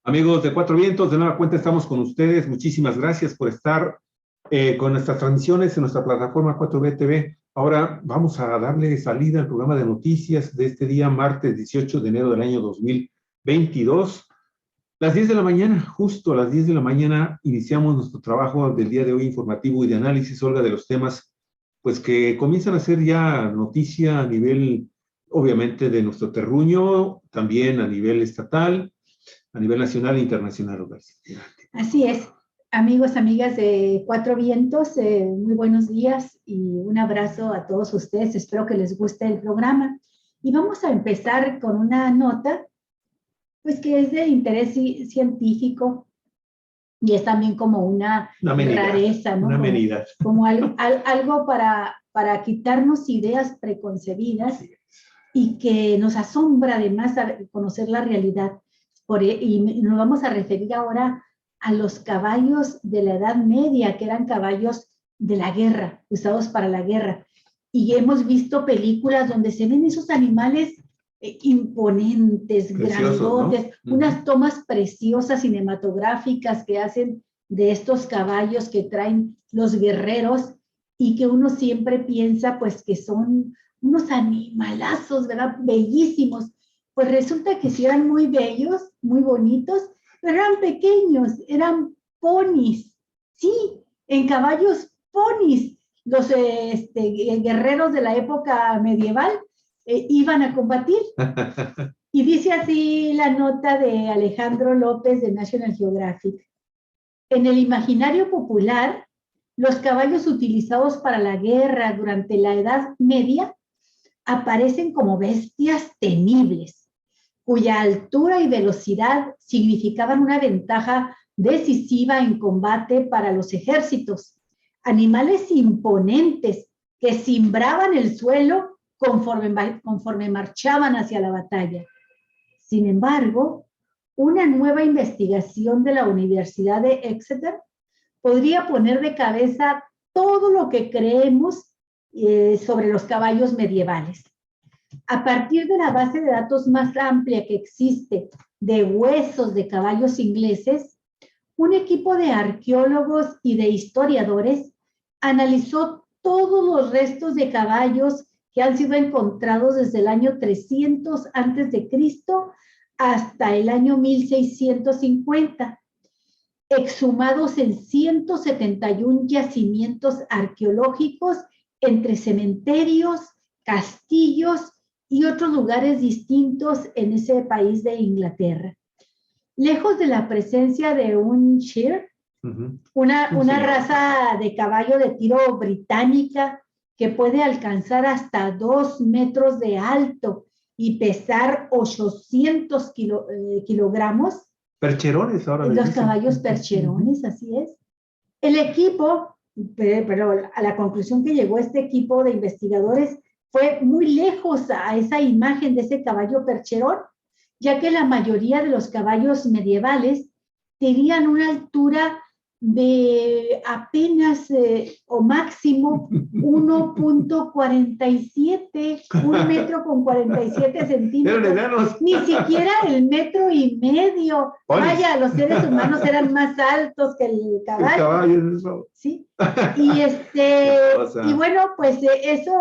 Amigos de Cuatro Vientos, de nueva cuenta estamos con ustedes. Muchísimas gracias por estar con nuestras transmisiones en nuestra plataforma 4B Ahora vamos a darle salida al programa de noticias de este día, martes 18 de enero del año 2022. Las 10 de la mañana, justo a las 10 de la mañana, iniciamos nuestro trabajo del día de hoy informativo y de análisis, Olga, de los temas pues que comienzan a ser ya noticia a nivel, obviamente, de nuestro terruño, también a nivel estatal, a nivel nacional e internacional. Así es, amigos, amigas de Cuatro Vientos, muy buenos días y un abrazo a todos ustedes. Espero que les guste el programa. Y vamos a empezar con una nota, pues que es de interés científico y es también como una rareza, ¿no? Una amenidad. Como algo para quitarnos ideas preconcebidas y que nos asombra además a conocer la realidad. Y nos vamos a referir ahora a los caballos de la Edad Media, que eran caballos de la guerra, usados para la guerra. Y hemos visto películas donde se ven esos animales imponentes, preciosos, grandotes, ¿no? Unas tomas preciosas cinematográficas que hacen de estos caballos que traen los guerreros y que uno siempre piensa pues que son unos animalazos, ¿verdad? Bellísimos. Pues resulta que sí eran muy bellos, muy bonitos, pero eran pequeños, eran ponis, sí, en caballos ponis. Los guerreros de la época medieval iban a combatir. Y dice así la nota de Alejandro López de National Geographic. En el imaginario popular, los caballos utilizados para la guerra durante la Edad Media aparecen como bestias temibles, cuya altura y velocidad significaban una ventaja decisiva en combate para los ejércitos. Animales imponentes que cimbraban el suelo conforme marchaban hacia la batalla. Sin embargo, una nueva investigación de la Universidad de Exeter podría poner de cabeza todo lo que creemos sobre los caballos medievales. A partir de la base de datos más amplia que existe de huesos de caballos ingleses, un equipo de arqueólogos y de historiadores analizó todos los restos de caballos que han sido encontrados desde el año 300 a.C. hasta el año 1650, exhumados en 171 yacimientos arqueológicos entre cementerios, castillos y otros lugares distintos en ese país de Inglaterra. Lejos de la presencia de un shear, una raza de caballo de tiro británica que puede alcanzar hasta 2 metros de alto y pesar 800 kilogramos. Percherones ahora. Los caballos percherones, así es. El equipo, pero a la conclusión que llegó este equipo de investigadores fue muy lejos a esa imagen de ese caballo percherón, ya que la mayoría de los caballos medievales tenían una altura de apenas o máximo 1.47, 1 metro con 47 centímetros. Ni siquiera el 1,5 metros. Vaya, los seres humanos eran más altos que el caballo. Sí. Y bueno, pues eso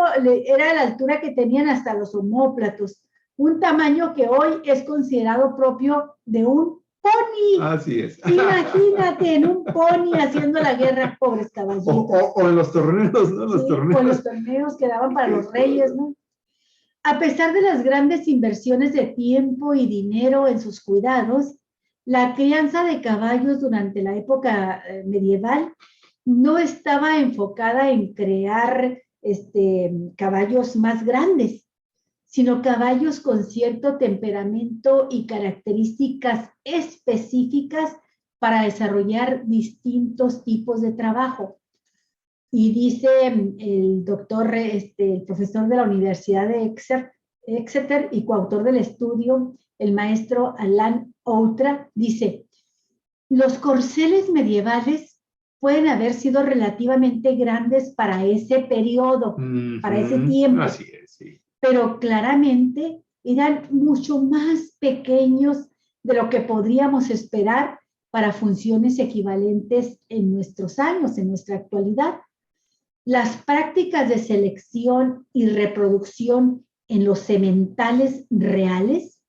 era la altura que tenían hasta los omóplatos. Un tamaño que hoy es considerado propio de un pony. Así es. Imagínate en un pony haciendo la guerra, pobres caballitos. O en los torneos, ¿no? Sí, o en los torneos que daban para los reyes, ¿no? A pesar de las grandes inversiones de tiempo y dinero en sus cuidados, la crianza de caballos durante la época medieval no estaba enfocada en crear caballos más grandes, sino caballos con cierto temperamento y características específicas para desarrollar distintos tipos de trabajo. Y dice el doctor, el profesor de la Universidad de Exeter y coautor del estudio, el maestro Alan Outra, dice, los corceles medievales pueden haber sido relativamente grandes para ese periodo, para ese tiempo. Así es, sí. Pero claramente eran mucho más pequeños de lo que podríamos esperar para funciones equivalentes en nuestros años, en nuestra actualidad. Las prácticas de selección y reproducción en los sementales reales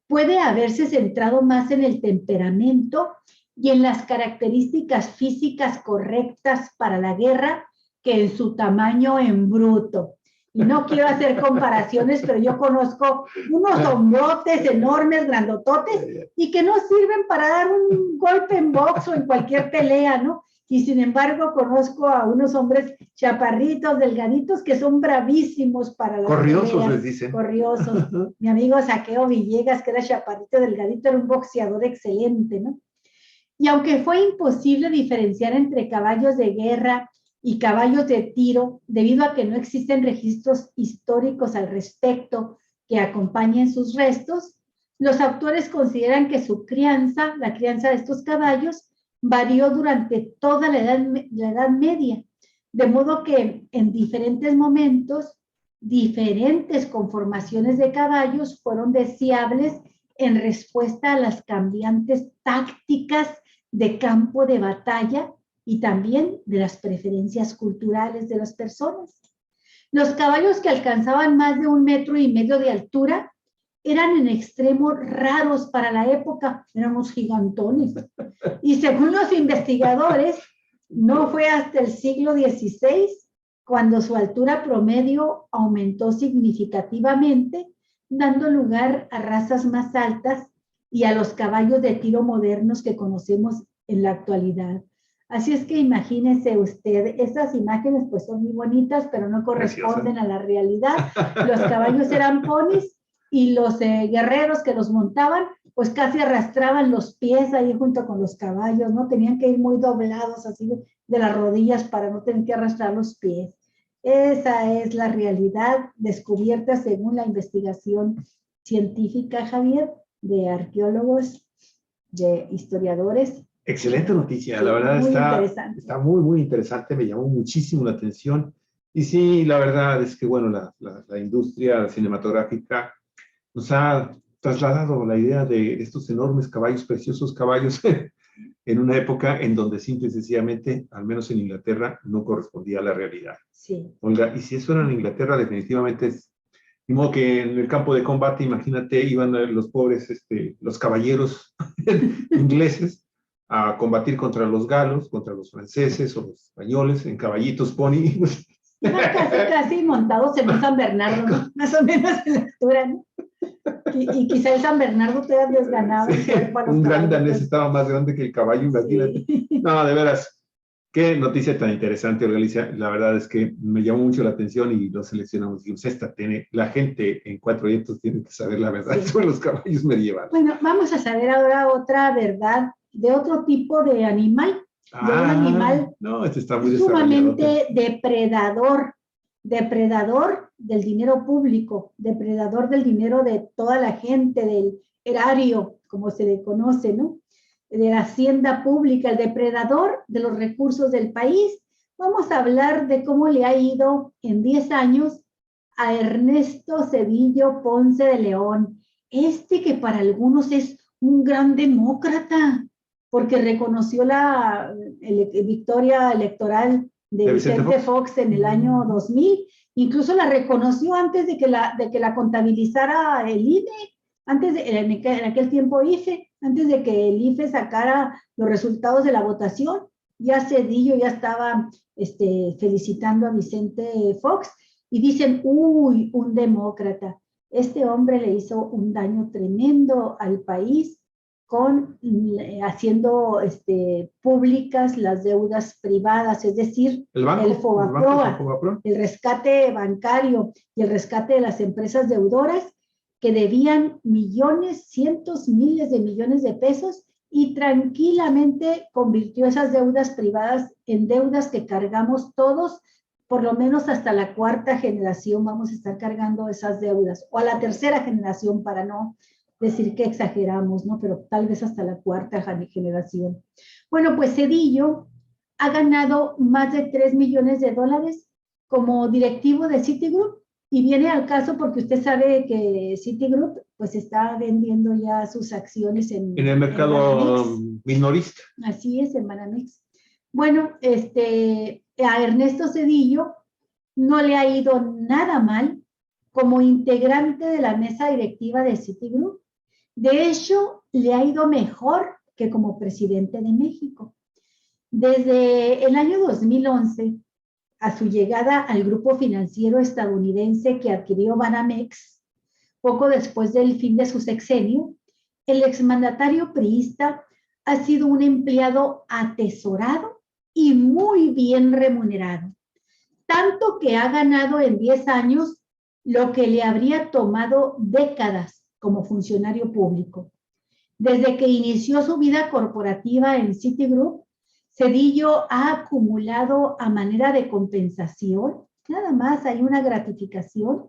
puede haberse centrado más en el temperamento y en las características físicas correctas para la guerra que en su tamaño en bruto. Y no quiero hacer comparaciones, pero yo conozco unos hombrotes enormes, grandototes, y que no sirven para dar un golpe en box o en cualquier pelea, ¿no? Y sin embargo conozco a unos hombres chaparritos, delgaditos, que son bravísimos para las corriosos peleas. les dicen. Corriosos. Mi amigo Saqueo Villegas, que era chaparrito, delgadito, era un boxeador excelente, ¿no? Y aunque fue imposible diferenciar entre caballos de guerra y caballos de tiro, debido a que no existen registros históricos al respecto que acompañen sus restos, los autores consideran que su crianza, la crianza de estos caballos, varió durante toda la Edad Media, de modo que en diferentes momentos, diferentes conformaciones de caballos fueron deseables en respuesta a las cambiantes tácticas de campo de batalla y también de las preferencias culturales de las personas. Los caballos que alcanzaban más de 1,5 metros de altura eran en extremo raros para la época, éramos gigantones. Y según los investigadores, no fue hasta el siglo XVI cuando su altura promedio aumentó significativamente, dando lugar a razas más altas y a los caballos de tiro modernos que conocemos en la actualidad. Así es que imagínese usted, esas imágenes pues son muy bonitas, pero no corresponden a la realidad. Los caballos eran ponis y los guerreros que los montaban pues casi arrastraban los pies ahí junto con los caballos, ¿no? Tenían que ir muy doblados así de las rodillas para no tener que arrastrar los pies. Esa es la realidad descubierta según la investigación científica, Javier, de arqueólogos, de historiadores. Excelente noticia, sí, la verdad está muy, muy interesante, me llamó muchísimo la atención. Y sí, la verdad es que, bueno, la industria cinematográfica nos ha trasladado la idea de estos enormes caballos, preciosos caballos, en una época en donde simple y sencillamente, al menos en Inglaterra, no correspondía a la realidad. Sí. Olga, y si eso era en Inglaterra, definitivamente es, de modo que en el campo de combate, imagínate, iban los pobres, los caballeros ingleses a combatir contra los galos, contra los franceses o los españoles en caballitos pony. Casi montados en un San Bernardo, ¿no? Más o menos en la altura, ¿no? Y quizá el San Bernardo todavía les ganaba. Sí, un gran danés estaba más grande que el caballo, imagínate. Sí. No, de veras, qué noticia tan interesante, Olga Alicia. La verdad es que me llamó mucho la atención y lo seleccionamos. Dijimos, la gente en 4 vientos tiene que saber la verdad sobre los caballos medievales. Bueno, vamos a saber ahora otra verdad de otro tipo de animal. De un animal no, está muy sumamente depredador del dinero público, depredador del dinero de toda la gente, del erario, como se le conoce, ¿no? De la hacienda pública, el depredador de los recursos del país. Vamos a hablar de cómo le ha ido en 10 años a Ernesto Zedillo Ponce de León, que para algunos es un gran demócrata, porque reconoció la victoria electoral de Vicente Fox en el año 2000, incluso la reconoció antes de que la contabilizara el INE, en aquel tiempo IFE, antes de que el IFE sacara los resultados de la votación, ya Zedillo ya estaba felicitando a Vicente Fox, y dicen, uy, un demócrata. Este hombre le hizo un daño tremendo al país, haciendo públicas las deudas privadas, es decir, el FOBAPROA, el rescate bancario y el rescate de las empresas deudoras que debían millones, cientos, miles de millones de pesos, y tranquilamente convirtió esas deudas privadas en deudas que cargamos todos, por lo menos hasta la 4ª generación vamos a estar cargando esas deudas, o a la 3ª generación para no decir que exageramos, ¿no? Pero tal vez hasta la 4ª generación. Bueno, pues Zedillo ha ganado más de $3 millones como directivo de Citigroup, Y viene al caso porque usted sabe que Citigroup pues está vendiendo ya sus acciones En el en mercado Banamex. minorista. Así es, en Banamex. Bueno, a Ernesto Zedillo no le ha ido nada mal como integrante de la mesa directiva de Citigroup. De hecho, le ha ido mejor que como presidente de México. Desde el año 2011, a su llegada al grupo financiero estadounidense que adquirió Banamex, poco después del fin de su sexenio, el exmandatario priista ha sido un empleado atesorado y muy bien remunerado, tanto que ha ganado en 10 años lo que le habría tomado décadas como funcionario público. Desde que inició su vida corporativa en Citigroup, Zedillo ha acumulado a manera de compensación, nada más hay una gratificación,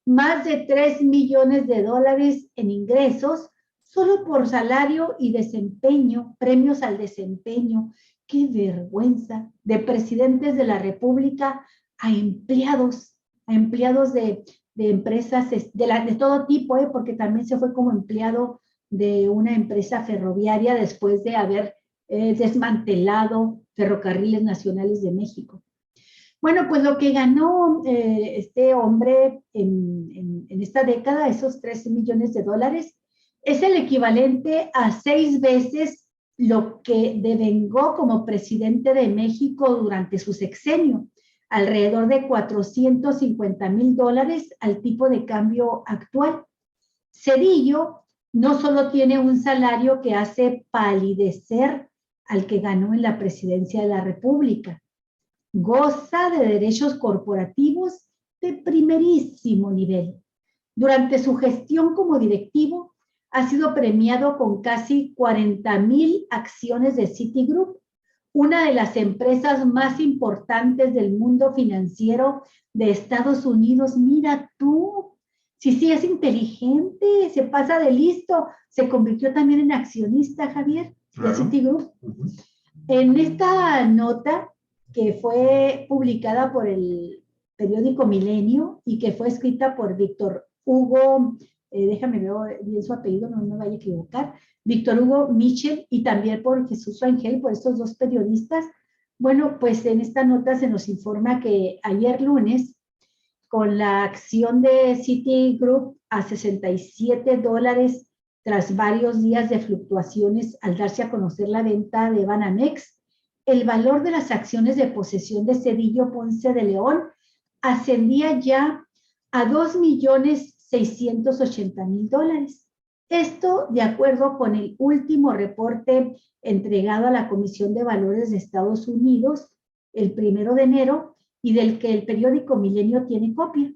más de 3 millones de dólares en ingresos solo por salario y desempeño, premios al desempeño. ¡Qué vergüenza! De presidentes de la República a empleados de empresas de todo tipo, porque también se fue como empleado de una empresa ferroviaria después de haber desmantelado Ferrocarriles Nacionales de México. Bueno, pues lo que ganó este hombre en esta década, esos 13 millones de dólares, es el equivalente a 6 veces lo que devengó como presidente de México durante su sexenio, alrededor de 450,000 dólares al tipo de cambio actual. Zedillo no solo tiene un salario que hace palidecer al que ganó en la presidencia de la República, goza de derechos corporativos de primerísimo nivel. Durante su gestión como directivo, ha sido premiado con casi 40,000 acciones de Citigroup, una de las empresas más importantes del mundo financiero de Estados Unidos. Mira tú, sí, es inteligente, se pasa de listo, se convirtió también en accionista, Javier, de Citigroup. En esta nota que fue publicada por el periódico Milenio y que fue escrita por Víctor Hugo, déjame ver bien su apellido, no me vaya a equivocar, Víctor Hugo Michel, y también por Jesús Rangel, por estos dos periodistas. Bueno, pues en esta nota se nos informa que ayer lunes, con la acción de Citigroup a 67 dólares tras varios días de fluctuaciones al darse a conocer la venta de Banamex, el valor de las acciones de posesión de Zedillo Ponce de León ascendía ya a 2,680,000 dólares. Esto de acuerdo con el último reporte entregado a la Comisión de Valores de Estados Unidos el 1 de enero y del que el periódico Milenio tiene copia.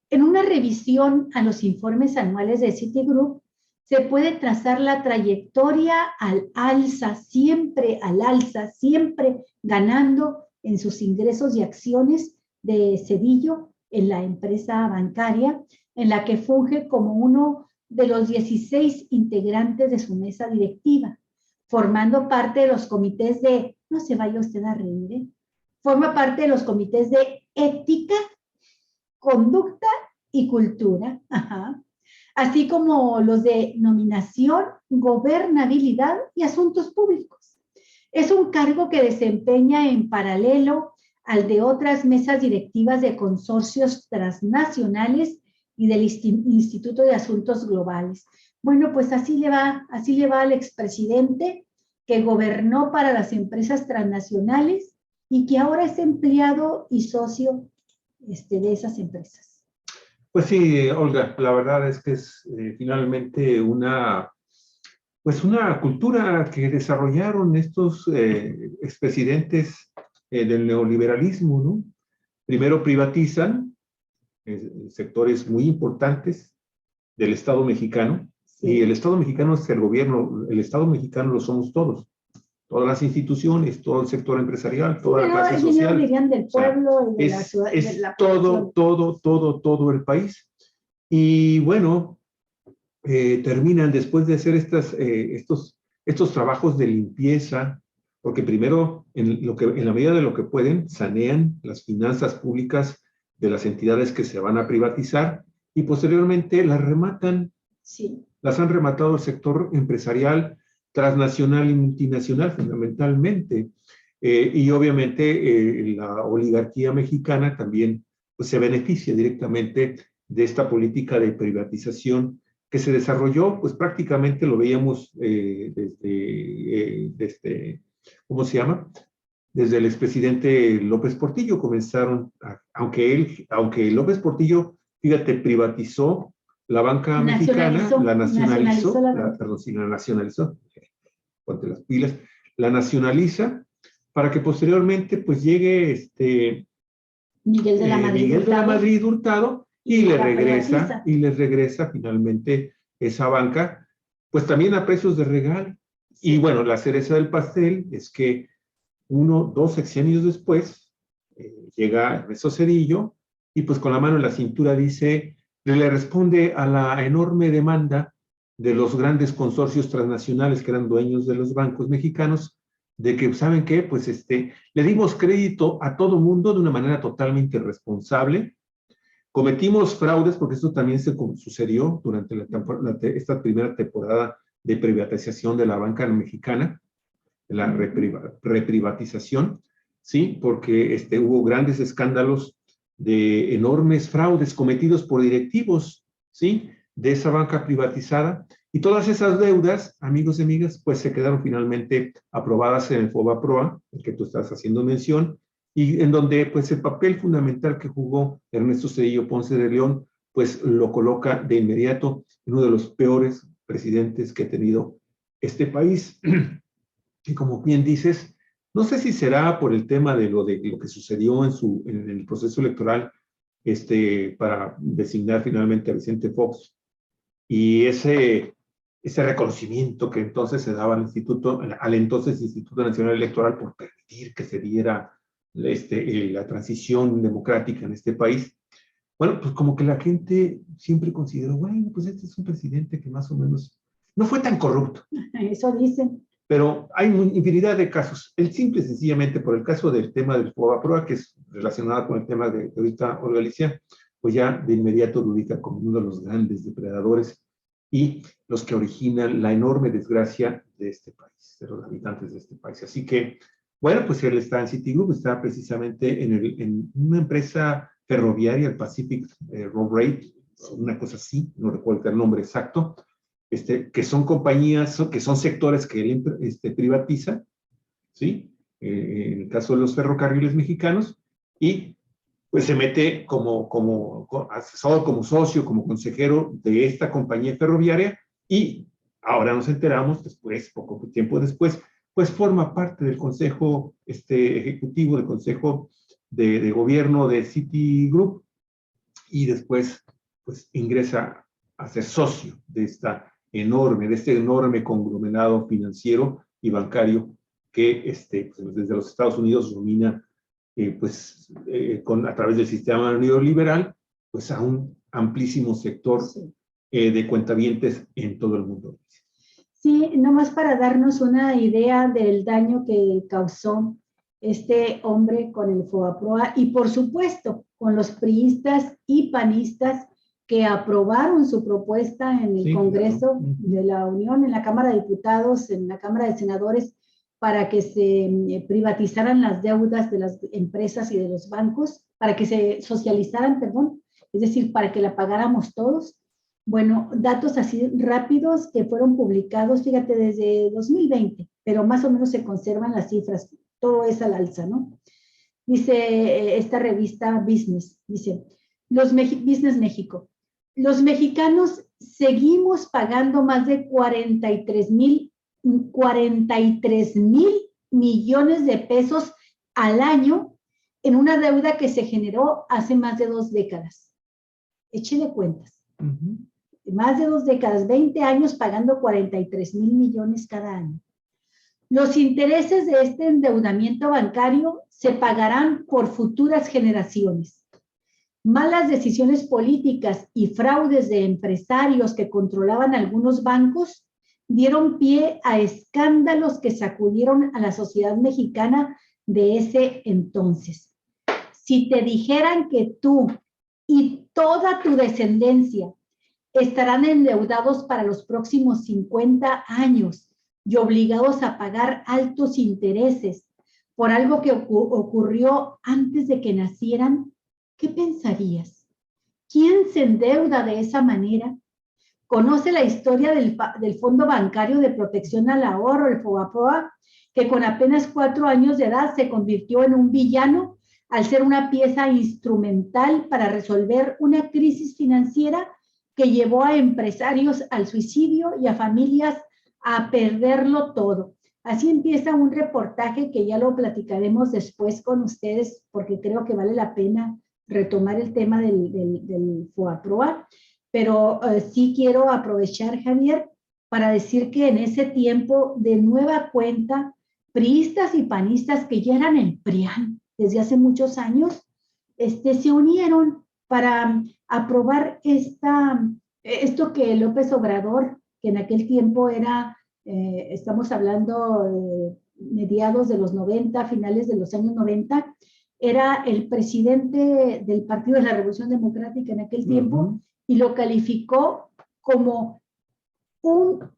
En una revisión a los informes anuales de Citigroup, se puede trazar la trayectoria al alza, siempre ganando en sus ingresos y acciones de Zedillo en la empresa bancaria, en la que funge como uno de los 16 integrantes de su mesa directiva, formando parte de los comités de, no se vaya usted a reír, forma parte de los comités de ética, conducta y cultura, así como los de nominación, gobernabilidad y asuntos públicos. Es un cargo que desempeña en paralelo al de otras mesas directivas de consorcios transnacionales y del Instituto de Asuntos Globales. Bueno, pues así le va al expresidente que gobernó para las empresas transnacionales y que ahora es empleado y socio de esas empresas. Pues sí, Olga, la verdad es que es finalmente una cultura que desarrollaron estos expresidentes del neoliberalismo, ¿no? Primero privatizan sectores muy importantes del Estado mexicano, sí. Y el Estado mexicano es el gobierno, el Estado mexicano lo somos todos. Todas las instituciones, todo el sector empresarial, toda la clase social. Dirían del pueblo, o sea, de la ciudad, es de la todo el país. Y bueno, terminan después de hacer estos trabajos de limpieza, porque primero, en la medida de lo que pueden, sanean las finanzas públicas de las entidades que se van a privatizar y posteriormente las rematan. Sí. Las han rematado el sector empresarial, transnacional y multinacional fundamentalmente. Y obviamente la oligarquía mexicana también pues, se beneficia directamente de esta política de privatización que se desarrolló, pues prácticamente lo veíamos desde, ¿cómo se llama? Desde el expresidente López Portillo comenzaron, aunque López Portillo, fíjate, privatizó la banca mexicana, la nacionalizó, perdón, sí, la nacionalizó, ponte las pilas, la nacionaliza para que posteriormente pues llegue Miguel de la Madrid Hurtado y les regresa finalmente esa banca, pues también a precios de regalo. Sí. Y bueno, la cereza del pastel es que 2 sexenios después llega Ernesto Zedillo y pues con la mano en la cintura dice, le responde a la enorme demanda de los grandes consorcios transnacionales que eran dueños de los bancos mexicanos, de que, ¿saben qué? Pues le dimos crédito a todo mundo de una manera totalmente irresponsable. Cometimos fraudes, porque esto también sucedió durante esta primera temporada de privatización de la banca mexicana, la reprivatización, ¿sí? Porque hubo grandes escándalos de enormes fraudes cometidos por directivos, ¿sí? De esa banca privatizada. Y todas esas deudas, amigos y amigas, pues se quedaron finalmente aprobadas en el FOBAPROA, el que tú estás haciendo mención, y en donde pues el papel fundamental que jugó Ernesto Zedillo Ponce de León, pues lo coloca de inmediato en uno de los peores presidentes que ha tenido este país. Y como bien dices, no sé si será por el tema de lo que sucedió en el proceso electoral para designar finalmente a Vicente Fox y ese reconocimiento que entonces se daba al entonces Instituto Nacional Electoral por permitir que se diera la transición democrática en este país. Bueno, pues como que la gente siempre consideró, bueno, pues este es un presidente que más o menos no fue tan corrupto. Eso dicen. Pero hay infinidad de casos. El simple y sencillamente por el caso del tema del FOBAPROA, que es relacionado con el tema de ahorita Olga Alicia, pues ya de inmediato lo ubica como uno de los grandes depredadores y los que originan la enorme desgracia de este país, de los habitantes de este país. Así que, bueno, pues él está en Citigroup, está precisamente en una empresa ferroviaria, el Pacific Road Rail, una cosa así, no recuerdo el nombre exacto, que son compañías, que son sectores que él privatiza, ¿sí? En el caso de los ferrocarriles mexicanos, y pues se mete como asesor, como socio, como consejero de esta compañía ferroviaria, y ahora nos enteramos después, poco tiempo después, pues forma parte del consejo ejecutivo, del consejo de gobierno de Citigroup, y después pues ingresa a ser socio de este enorme conglomerado financiero y bancario que pues desde los Estados Unidos domina a través del sistema neoliberal pues a un amplísimo sector de cuentavientes en todo el mundo. Sí, nomás para darnos una idea del daño que causó este hombre con el FOBAPROA y por supuesto con los priistas y panistas que aprobaron su propuesta en el Congreso de la Unión, en la Cámara de Diputados, en la Cámara de Senadores, para que se privatizaran las deudas de las empresas y de los bancos, para que se socializaran, perdón, es decir, para que la pagáramos todos. Bueno, datos así rápidos que fueron publicados, fíjate, desde 2020, pero más o menos se conservan las cifras, todo es al alza, ¿no? Dice esta revista Business, dice, Business México, los mexicanos seguimos pagando más de 43 mil millones de pesos al año en una deuda que se generó hace más de 2 décadas. Échele cuentas. Más de 2 décadas, 20 años pagando 43 mil millones cada año. Los intereses de este endeudamiento bancario se pagarán por futuras generaciones. Malas decisiones políticas y fraudes de empresarios que controlaban algunos bancos dieron pie a escándalos que sacudieron a la sociedad mexicana de ese entonces. si te dijeran que tú y toda tu descendencia estarán endeudados para los próximos 50 años y obligados a pagar altos intereses por algo que ocurrió antes de que nacieran, ¿qué pensarías? ¿Quién se endeuda de esa manera? Conoce la historia del Fondo Bancario de Protección al Ahorro, el FOBAPROA, que con apenas 4 años de edad se convirtió en un villano al ser una pieza instrumental para resolver una crisis financiera que llevó a empresarios al suicidio y a familias a perderlo todo. Así empieza un reportaje que ya lo platicaremos después con ustedes, porque creo que vale la pena retomar el tema del FOBAPROA. Pero sí quiero aprovechar, Javier, para decir que en ese tiempo, de nueva cuenta, priistas y panistas que ya eran el PRIAN desde hace muchos años, se unieron para aprobar esto que López Obrador, que en aquel tiempo era, estamos hablando de mediados de los 90, finales de los años 90, era el presidente del Partido de la Revolución Democrática en aquel tiempo, y lo calificó como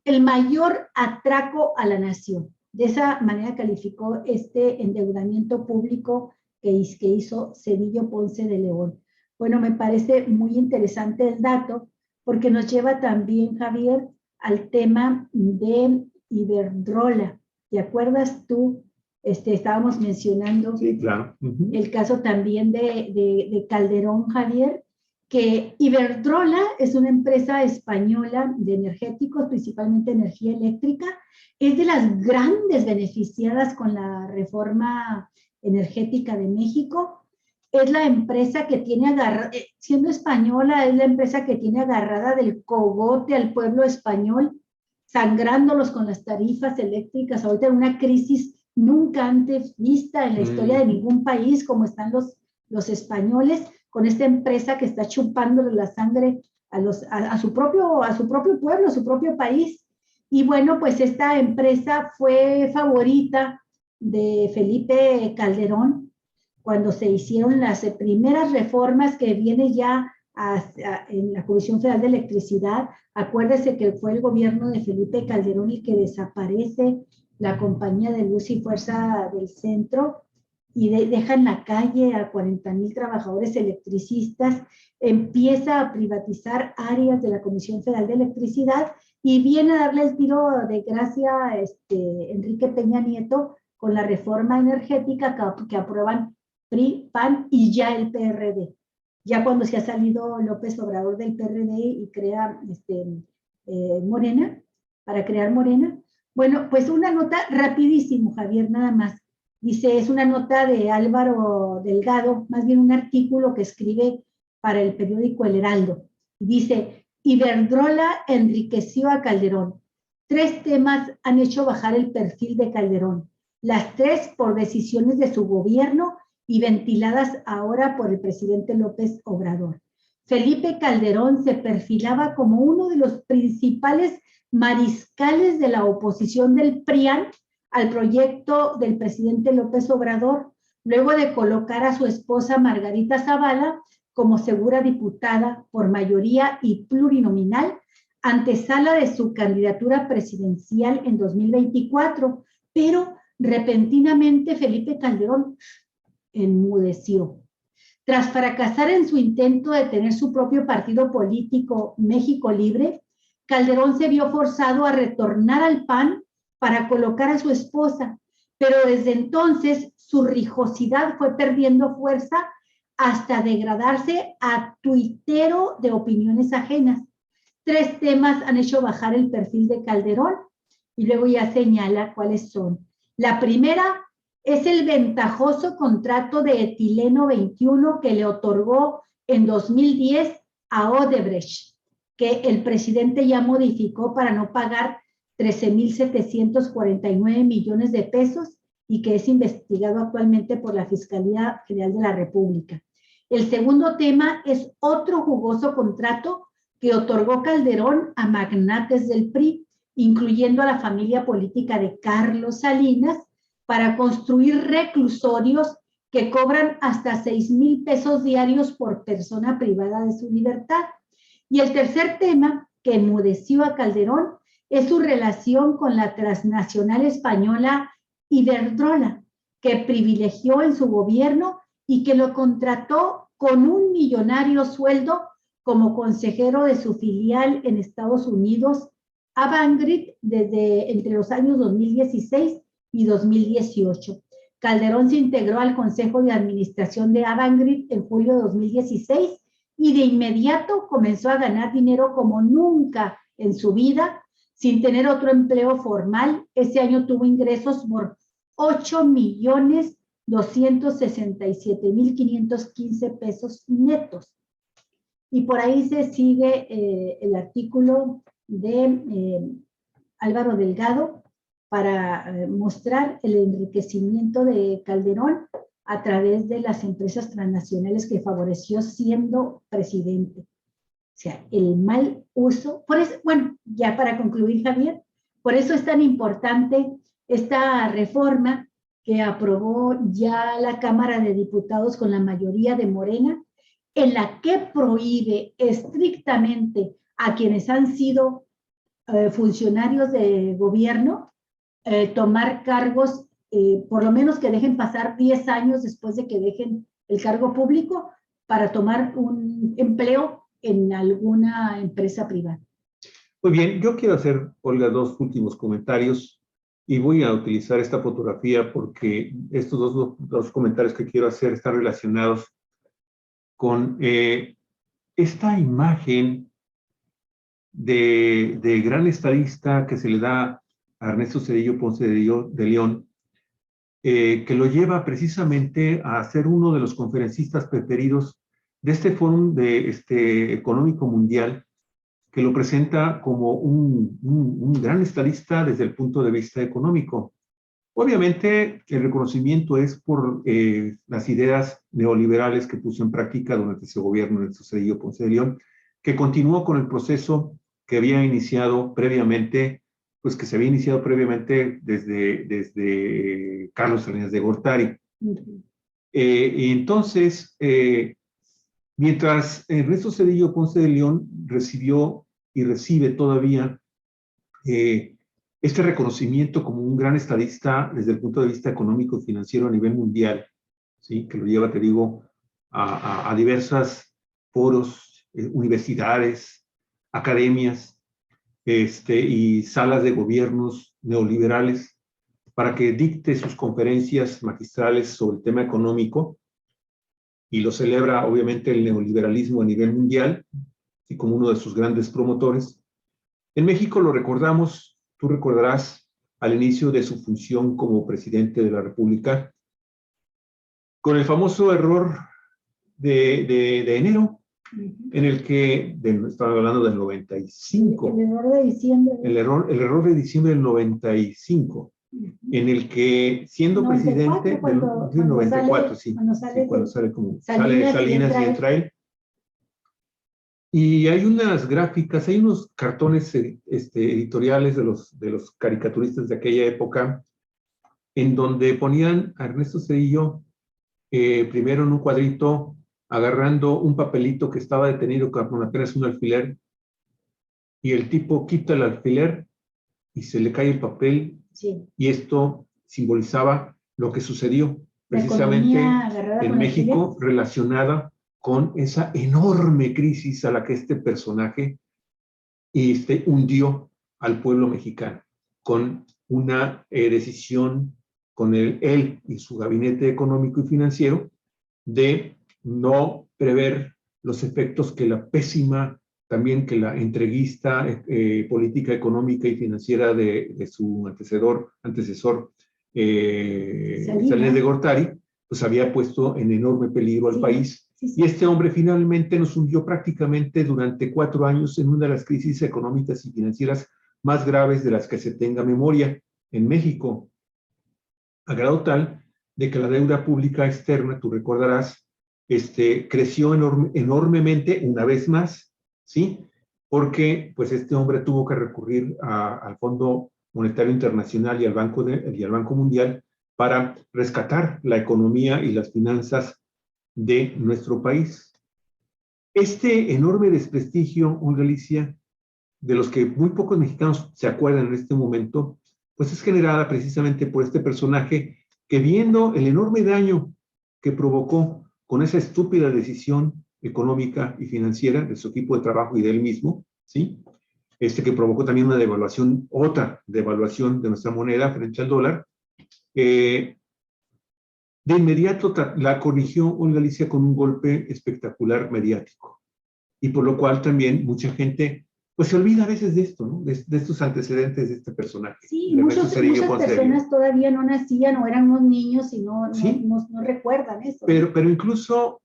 el mayor atraco a la nación. De esa manera calificó este endeudamiento público que hizo Cedillo Ponce de León. Bueno, me parece muy interesante el dato, porque nos lleva también, Javier, al tema de Iberdrola. ¿Te acuerdas tú? Estábamos mencionando, sí, claro, el caso también de Calderón, Javier, que Iberdrola es una empresa española de energéticos, principalmente energía eléctrica, es de las grandes beneficiadas con la reforma energética de México. Es la empresa que tiene agarrada, siendo española, es la empresa que tiene agarrada del cogote al pueblo español, sangrándolos con las tarifas eléctricas, ahorita en una crisis nunca antes vista en la historia de ningún país, como están los españoles, con esta empresa que está chupándole la sangre a su propio pueblo, a su propio país. Y bueno, pues esta empresa fue favorita de Felipe Calderón cuando se hicieron las primeras reformas que viene ya en la Comisión Federal de Electricidad. Acuérdese que fue el gobierno de Felipe Calderón el que desaparece la Compañía de Luz y Fuerza del Centro y deja en la calle a 40,000 trabajadores electricistas, empieza a privatizar áreas de la Comisión Federal de Electricidad y viene a darle el tiro de gracia a Enrique Peña Nieto con la reforma energética que aprueban PRI, PAN y ya el PRD. Ya cuando se ha salido López Obrador del PRD y crea Morena, para crear Morena. Bueno, pues una nota rapidísimo, Javier, nada más. Dice, es una nota de Álvaro Delgado, más bien un artículo que escribe para el periódico El Heraldo. Dice, Iberdrola enriqueció a Calderón. 3 temas han hecho bajar el perfil de Calderón. Las 3 por decisiones de su gobierno y ventiladas ahora por el presidente López Obrador. Felipe Calderón se perfilaba como uno de los principales mariscales de la oposición del PRIAN al proyecto del presidente López Obrador, luego de colocar a su esposa Margarita Zavala como segura diputada por mayoría y plurinominal, antesala de su candidatura presidencial en 2024, pero repentinamente Felipe Calderón enmudeció. Tras fracasar en su intento de tener su propio partido político, México Libre, Calderón se vio forzado a retornar al PAN para colocar a su esposa, pero desde entonces su rijosidad fue perdiendo fuerza hasta degradarse a tuitero de opiniones ajenas. 3 temas han hecho bajar el perfil de Calderón y luego ya señala cuáles son. La primera es el ventajoso contrato de etileno 21 que le otorgó en 2010 a Odebrecht, que el presidente ya modificó para no pagar 13,749 millones de pesos y que es investigado actualmente por la Fiscalía General de la República. El segundo tema es otro jugoso contrato que otorgó Calderón a magnates del PRI, incluyendo a la familia política de Carlos Salinas, para construir reclusorios que cobran hasta 6,000 pesos diarios por persona privada de su libertad. Y el tercer tema que enmudeció a Calderón es su relación con la transnacional española Iberdrola, que privilegió en su gobierno y que lo contrató con un millonario sueldo como consejero de su filial en Estados Unidos, Avangrid, desde entre los años 2016 y 2018. Calderón se integró al Consejo de Administración de Avangrid en julio de 2016 y de inmediato comenzó a ganar dinero como nunca en su vida, sin tener otro empleo formal. Ese año tuvo ingresos por 8,267,515 pesos netos. Y por ahí se sigue el artículo de Álvaro Delgado para mostrar el enriquecimiento de Calderón a través de las empresas transnacionales que favoreció siendo presidente. O sea, el mal uso. Por eso, bueno, ya para concluir, Javier, por eso es tan importante esta reforma que aprobó ya la Cámara de Diputados con la mayoría de Morena, en la que prohíbe estrictamente a quienes han sido funcionarios de gobierno tomar cargos, por lo menos que dejen pasar 10 años después de que dejen el cargo público para tomar un empleo en alguna empresa privada. Muy bien, yo quiero hacer, Olga, dos últimos comentarios y voy a utilizar esta fotografía porque estos dos comentarios que quiero hacer están relacionados con esta imagen de gran estadista que se le da a Ernesto Zedillo Ponce de León, que lo lleva precisamente a ser uno de los conferencistas preferidos de este Fórum Económico Mundial, que lo presenta como un gran estadista desde el punto de vista económico. Obviamente, el reconocimiento es por las ideas neoliberales que puso en práctica durante ese gobierno de Zedillo Ponce de León, que continuó con el proceso que había iniciado previamente, pues que se había iniciado previamente desde Carlos Salinas de Gortari. Y entonces, mientras Ernesto Zedillo Ponce de León recibió y recibe todavía este reconocimiento como un gran estadista desde el punto de vista económico y financiero a nivel mundial, ¿sí? Que lo lleva, te digo, a diversas foros, universidades, academias y salas de gobiernos neoliberales para que dicte sus conferencias magistrales sobre el tema económico, y lo celebra obviamente el neoliberalismo a nivel mundial y como uno de sus grandes promotores. En México lo recordamos, tú recordarás, al inicio de su función como presidente de la República, con el famoso error de enero, en el que, estaba hablando del 95. El error de diciembre. El error de diciembre del 95, en el que, siendo 94, presidente del 94, cuando sale como Salinas y entra él. Y hay unas gráficas, hay unos cartones editoriales de los caricaturistas de aquella época, en donde ponían a Ernesto Zedillo primero en un cuadrito, agarrando un papelito que estaba detenido con apenas un alfiler, y el tipo quita el alfiler y se le cae el papel, sí. Y esto simbolizaba lo que sucedió precisamente en México, relacionada con esa enorme crisis a la que este personaje hundió al pueblo mexicano, con una decisión con él y su gabinete económico y financiero de no prever los efectos que la pésima, también que la entreguista política económica y financiera de su antecesor Salinas de Gortari, pues había puesto en enorme peligro al país. Sí. Y este hombre finalmente nos hundió prácticamente durante 4 años en una de las crisis económicas y financieras más graves de las que se tenga memoria en México, a grado tal de que la deuda pública externa, tú recordarás, creció enormemente una vez más, ¿sí? Porque pues este hombre tuvo que recurrir al Fondo Monetario Internacional y al Banco Mundial para rescatar la economía y las finanzas de nuestro país. Este enorme desprestigio, Olga Alicia, de los que muy pocos mexicanos se acuerdan en este momento, pues es generada precisamente por este personaje que, viendo el enorme daño que provocó con esa estúpida decisión económica y financiera de su equipo de trabajo y de él mismo, ¿sí? Que provocó también una devaluación, otra devaluación de nuestra moneda frente al dólar, de inmediato la corrigió Olga Alicia con un golpe espectacular mediático. Y por lo cual también mucha gente pues se olvida a veces de esto, ¿no? De estos antecedentes de este personaje. Sí, muchas personas todavía no nacían o eran unos niños y no recuerdan eso. Pero incluso,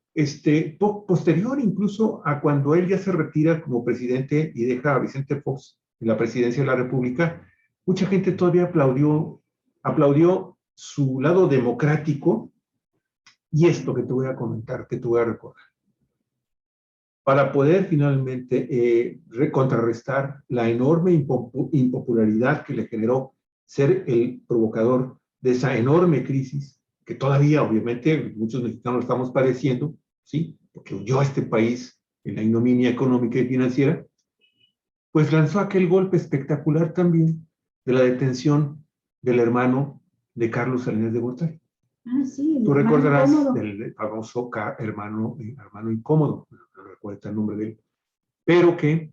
posterior incluso a cuando él ya se retira como presidente y deja a Vicente Fox en la presidencia de la República, mucha gente todavía aplaudió su lado democrático y esto que te voy a comentar, que te voy a recordar. Para poder finalmente contrarrestar la enorme impopularidad que le generó ser el provocador de esa enorme crisis, que todavía obviamente muchos mexicanos estamos padeciendo, ¿sí? Porque huyó a este país en la ignominia económica y financiera, pues lanzó aquel golpe espectacular también de la detención del hermano de Carlos Salinas de Gortari. Ah, sí. Tú recordarás del famoso hermano incómodo, no recuerdo el nombre de él, pero que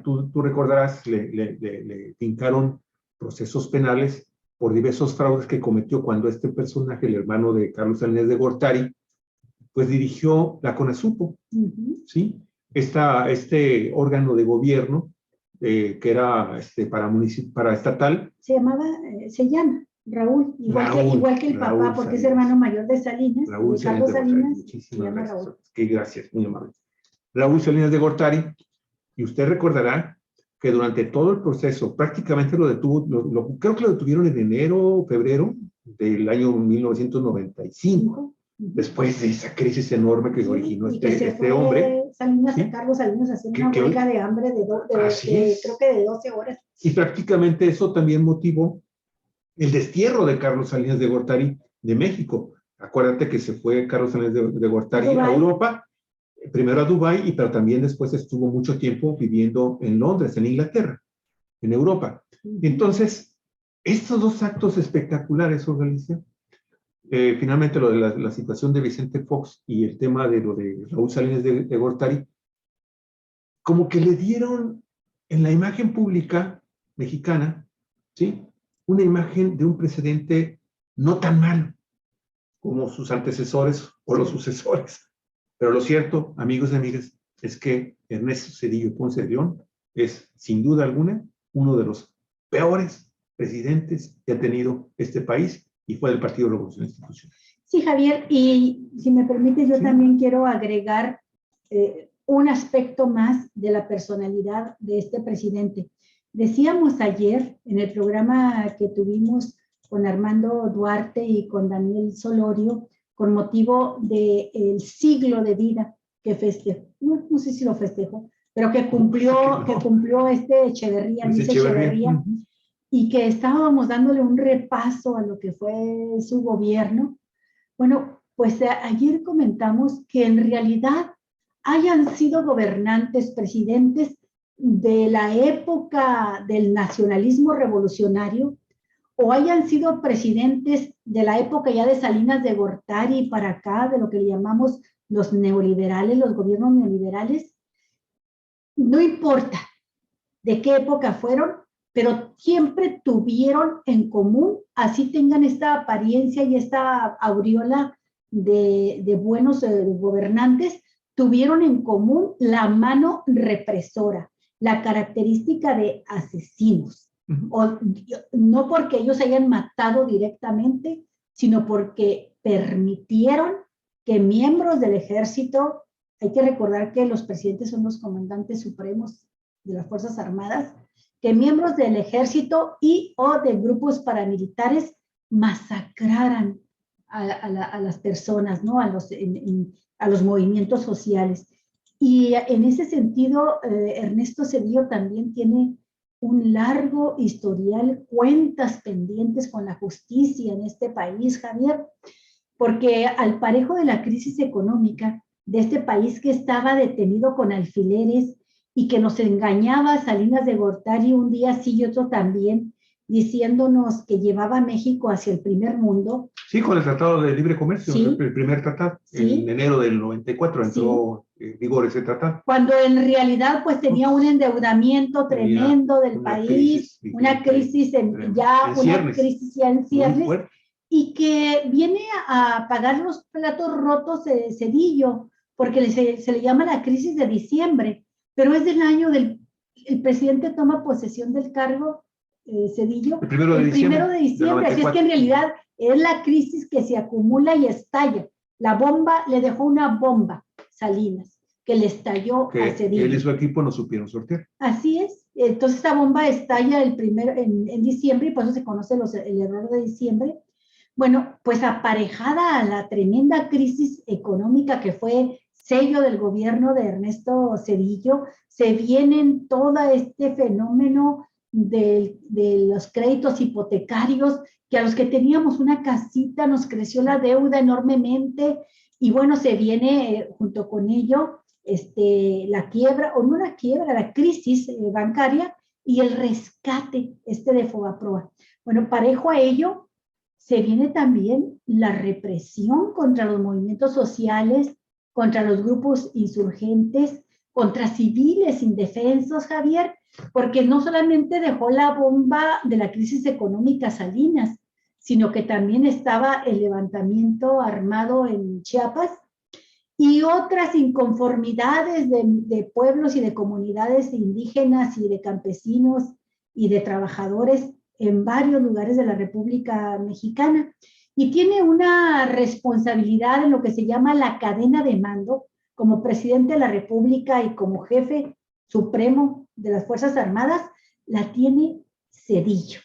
tú recordarás, le fincaron procesos penales por diversos fraudes que cometió cuando este personaje, el hermano de Carlos Salinas de Gortari, pues dirigió la CONASUPO, ¿sí? Este órgano de gobierno que era para estatal. Se llama Raúl, igual que el Raúl papá, porque Salinas. es hermano mayor de Salinas, Raúl de Carlos Salinas, se llama Raúl. Qué gracias, muy amable. Raúl Salinas de Gortari, y usted recordará que durante todo el proceso, prácticamente lo detuvo, creo que lo detuvieron en enero, febrero del año 1995, después de esa crisis enorme que originó este hombre. Salinas, ¿sí? Carlos Salinas hacía una huelga de hambre creo que de 12 horas. Y prácticamente eso también motivó el destierro de Carlos Salinas de Gortari de México. Acuérdate que se fue Carlos Salinas de Gortari a Europa, primero a Dubái, pero también después estuvo mucho tiempo viviendo en Londres, en Inglaterra, en Europa. Entonces, estos dos actos espectaculares, Olga Alicia, finalmente lo de la situación de Vicente Fox y el tema de lo de Raúl Salinas de Gortari, como que le dieron en la imagen pública mexicana, ¿sí?, una imagen de un presidente no tan malo como sus antecesores o los sucesores. Pero lo cierto, amigos y amigas, es que Ernesto Zedillo Ponce de León es, sin duda alguna, uno de los peores presidentes que ha tenido este país y fue del Partido Revolución Institucional. Sí, Javier, y si me permite, yo también quiero agregar un aspecto más de la personalidad de este presidente. Decíamos ayer en el programa que tuvimos con Armando Duarte y con Daniel Solorio, con motivo del siglo de vida que festejó, no sé si lo festejó, pero que cumplió Echeverría, Luis Echeverría, y que estábamos dándole un repaso a lo que fue su gobierno. Bueno, pues ayer comentamos que en realidad hayan sido gobernantes, presidentes de la época del nacionalismo revolucionario, o hayan sido presidentes de la época ya de Salinas de Gortari para acá, de lo que le llamamos los neoliberales, los gobiernos neoliberales, no importa de qué época fueron, pero siempre tuvieron en común, así tengan esta apariencia y esta aureola de buenos gobernantes, tuvieron en común la mano represora, la característica de asesinos. O, no porque ellos hayan matado directamente, sino porque permitieron que miembros del ejército, hay que recordar que los presidentes son los comandantes supremos de las Fuerzas Armadas, que miembros del ejército y o de grupos paramilitares masacraran a las personas, ¿no? a los movimientos sociales. Y en ese sentido, Ernesto Zedillo también tiene un largo historial, cuentas pendientes con la justicia en este país, Javier, porque al parejo de la crisis económica de este país que estaba detenido con alfileres y que nos engañaba Salinas de Gortari un día sí y otro también, diciéndonos que llevaba a México hacia el primer mundo. Sí, con el Tratado de Libre Comercio, sí, el primer tratado, sí, en enero del 94 entró en vigor ese tratado. Cuando en realidad pues tenía un endeudamiento tremendo del país, una crisis ya en ciernes, y que viene a pagar los platos rotos de Zedillo, porque se le llama la crisis de diciembre, pero es del año el presidente toma posesión del cargo, Zedillo, el primero de diciembre, así es que en realidad es la crisis que se acumula y estalla. La bomba, le dejó una bomba, Salinas, que le estalló a Zedillo. Él y su equipo no supieron sortear. Así es. Entonces esta bomba estalla en diciembre y por eso se conoce el error de diciembre. Bueno, pues aparejada a la tremenda crisis económica que fue sello del gobierno de Ernesto Zedillo, se viene todo este fenómeno de los créditos hipotecarios, que a los que teníamos una casita nos creció la deuda enormemente, y bueno, se viene junto con ello la quiebra, o no la quiebra, la crisis bancaria y el rescate de Fobaproa. Bueno, parejo a ello, se viene también la represión contra los movimientos sociales, contra los grupos insurgentes, contra civiles indefensos, Javier, porque no solamente dejó la bomba de la crisis económica Salinas, sino que también estaba el levantamiento armado en Chiapas y otras inconformidades de pueblos y de comunidades indígenas y de campesinos y de trabajadores en varios lugares de la República Mexicana. Y tiene una responsabilidad en lo que se llama la cadena de mando, como presidente de la República y como jefe supremo de las Fuerzas Armadas, la tiene Zedillo.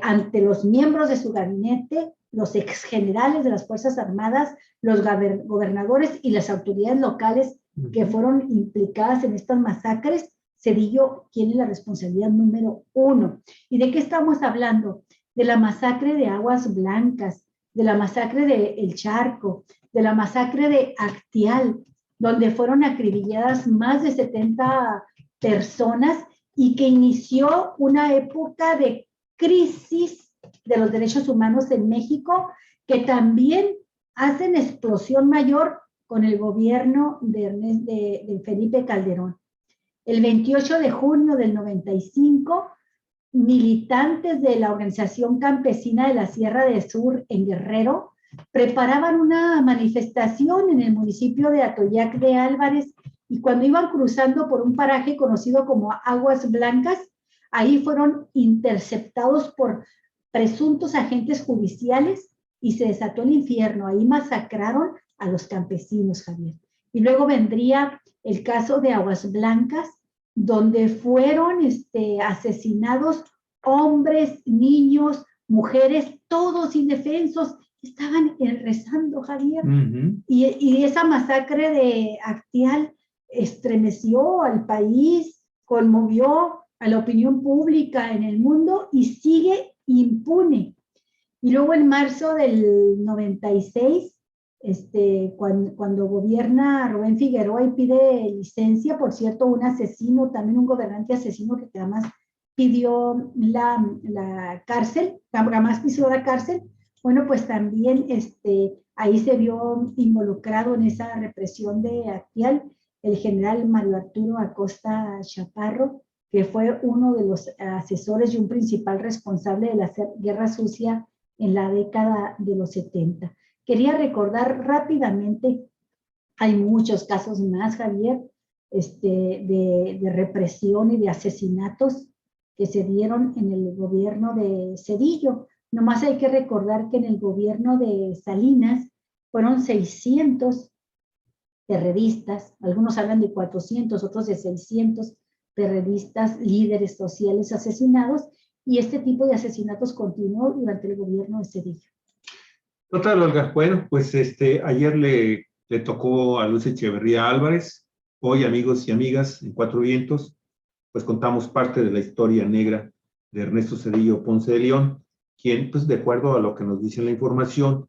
Ante los miembros de su gabinete, los exgenerales de las Fuerzas Armadas, los gobernadores y las autoridades locales que fueron implicadas en estas masacres, Zedillo tiene la responsabilidad número 1. ¿Y de qué estamos hablando? De la masacre de Aguas Blancas, de la masacre de El Charco, de la masacre de Actial, donde fueron acribilladas más de 70 personas y que inició una época de crisis de los derechos humanos en México, que también hacen explosión mayor con el gobierno de Felipe Calderón. El 28 de junio del 95, militantes de la Organización Campesina de la Sierra de Sur en Guerrero preparaban una manifestación en el municipio de Atoyac de Álvarez, y cuando iban cruzando por un paraje conocido como Aguas Blancas, ahí fueron interceptados por presuntos agentes judiciales y se desató el infierno. Ahí masacraron a los campesinos, Javier. Y luego vendría el caso de Aguas Blancas, donde fueron asesinados hombres, niños, mujeres, todos indefensos, estaban rezando, Javier. Y esa masacre de Actial estremeció al país, conmovió a la opinión pública en el mundo y sigue impune. Y luego en marzo del 96, cuando gobierna Rubén Figueroa y pide licencia, por cierto, un asesino, también un gobernante asesino que además pidió la cárcel, jamás pisó la cárcel, bueno, pues también ahí se vio involucrado en esa represión de Actial el general Mario Arturo Acosta Chaparro, que fue uno de los asesores y un principal responsable de la guerra sucia en la década de los 70. Quería recordar rápidamente, hay muchos casos más, Javier, de represión y de asesinatos que se dieron en el gobierno de Zedillo. Nomás hay que recordar que en el gobierno de Salinas fueron 600 perredistas, algunos hablan de 400, otros de 600 perredistas, líderes sociales asesinados, y este tipo de asesinatos continuó durante el gobierno de Zedillo. Total, Olga. Bueno, pues ayer le tocó a Luz Echeverría Álvarez, hoy, amigos y amigas, en Cuatro Vientos, pues contamos parte de la historia negra de Ernesto Zedillo Ponce de León, quien, pues de acuerdo a lo que nos dice la información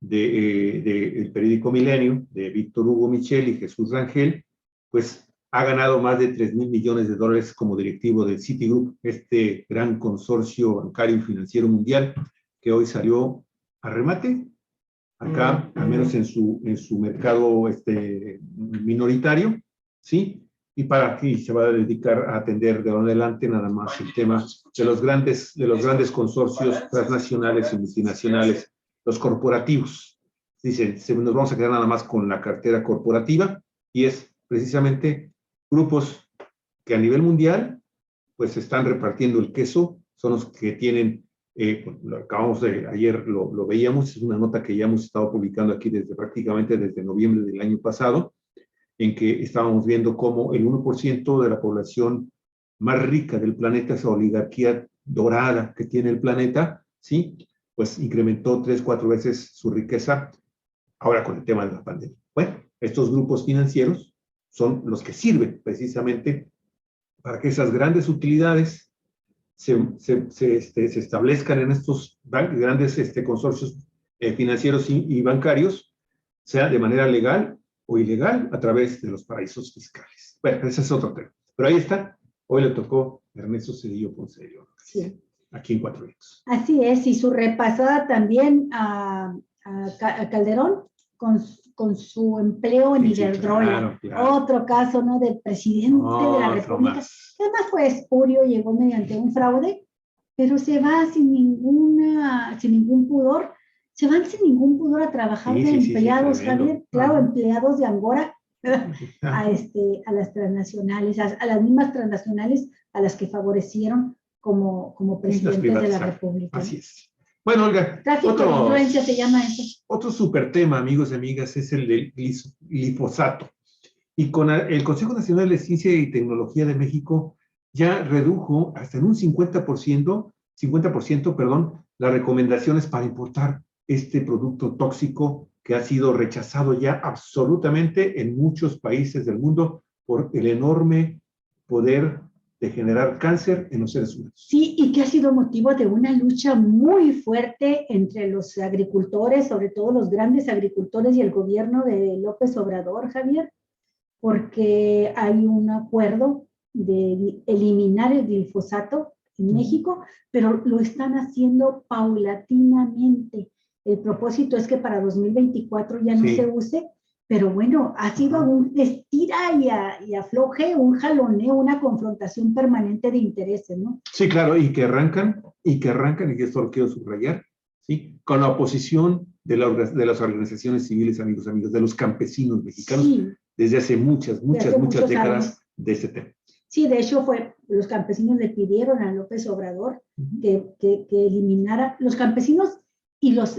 del periódico Milenio, de Víctor Hugo Michel y Jesús Rangel, pues ha ganado más de 3,000 millones de dólares como directivo del Citigroup, este gran consorcio bancario y financiero mundial, que hoy salió a remate, acá, al menos en su mercado minoritario, ¿sí? Y para aquí se va a dedicar a atender de ahora en adelante nada más el tema de los grandes consorcios transnacionales y multinacionales, los corporativos. Dicen, nos vamos a quedar nada más con la cartera corporativa y es precisamente grupos que a nivel mundial pues están repartiendo el queso, son los que tienen, lo acabamos de, ayer lo veíamos, es una nota que ya hemos estado publicando aquí prácticamente desde noviembre del año pasado, en que estábamos viendo cómo el 1% de la población más rica del planeta, esa oligarquía dorada que tiene el planeta, ¿sí? Pues incrementó 3, 4 veces su riqueza ahora con el tema de la pandemia. Bueno, estos grupos financieros son los que sirven precisamente para que esas grandes utilidades se establezcan en estos grandes consorcios financieros y bancarios, sea de manera legal o ilegal a través de los paraísos fiscales. Bueno, ese es otro tema. Pero ahí está. Hoy le tocó Ernesto Zedillo Ponce de León. Sí. Aquí en Cuatro Vientos. Así es, y su repasada también a Calderón con su empleo en Iberdrola. Claro. Otro caso, ¿no? Del presidente de la República. Que además fue espurio, llegó mediante un fraude, pero se va sin ningún pudor. Se van sin ningún pudor a trabajar de empleados, Javier, claro, empleados de Angora a las transnacionales, a las mismas transnacionales a las que favorecieron como presidentes de la República. Así es. Bueno, Olga, tráfico de influencia se llama eso. Otro súper tema, amigos y amigas, es el del glifosato. Y con el Consejo Nacional de Ciencia y Tecnología de México ya redujo hasta en un 50%, perdón, las recomendaciones para importar este producto tóxico que ha sido rechazado ya absolutamente en muchos países del mundo por el enorme poder de generar cáncer en los seres humanos. Sí, y que ha sido motivo de una lucha muy fuerte entre los agricultores, sobre todo los grandes agricultores y el gobierno de López Obrador, Javier, porque hay un acuerdo de eliminar el glifosato en México, pero lo están haciendo paulatinamente. El propósito es que para 2024 ya no se use, pero bueno, ha sido un estira y afloje, un jaloneo, una confrontación permanente de intereses, ¿no? Sí, claro, y que arrancan, y esto lo quiero subrayar, ¿sí? Con la oposición de las organizaciones civiles, amigos, de los campesinos mexicanos, desde hace muchas décadas años de este tema. Sí, de hecho los campesinos le pidieron a López Obrador que eliminara, los campesinos y los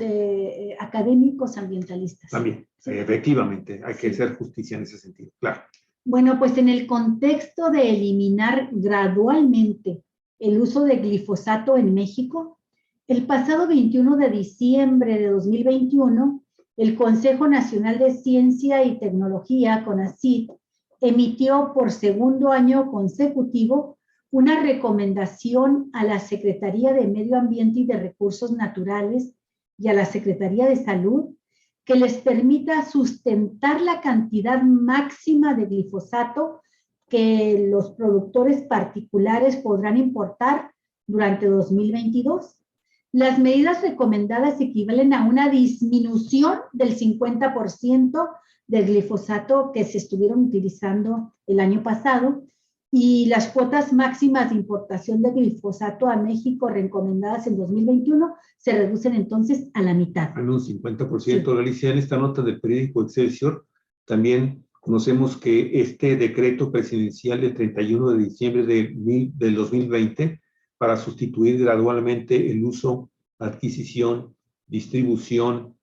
académicos ambientalistas. También, efectivamente, hay que hacer justicia en ese sentido, claro. Bueno, pues en el contexto de eliminar gradualmente el uso de glifosato en México, el pasado 21 de diciembre de 2021, el Consejo Nacional de Ciencia y Tecnología, CONACYT, emitió por segundo año consecutivo una recomendación a la Secretaría de Medio Ambiente y de Recursos Naturales y a la Secretaría de Salud que les permita sustentar la cantidad máxima de glifosato que los productores particulares podrán importar durante 2022. Las medidas recomendadas equivalen a una disminución del 50% del glifosato que se estuvieron utilizando el año pasado y las cuotas máximas de importación de glifosato a México recomendadas en 2021 se reducen entonces a la mitad. En un 50%, Alicia, en esta nota del periódico Excelsior, también conocemos que este decreto presidencial del 31 de diciembre del 2020 para sustituir gradualmente el uso, adquisición, distribución,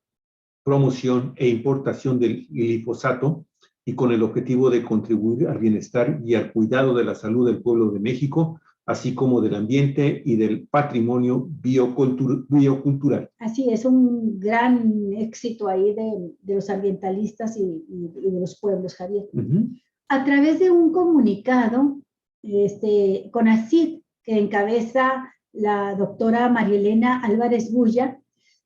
promoción e importación del glifosato y con el objetivo de contribuir al bienestar y al cuidado de la salud del pueblo de México, así como del ambiente y del patrimonio biocultural. Así es, un gran éxito ahí de los ambientalistas y de los pueblos, Javier. A través de un comunicado, CONACYT, que encabeza la doctora María Elena Álvarez Bulla,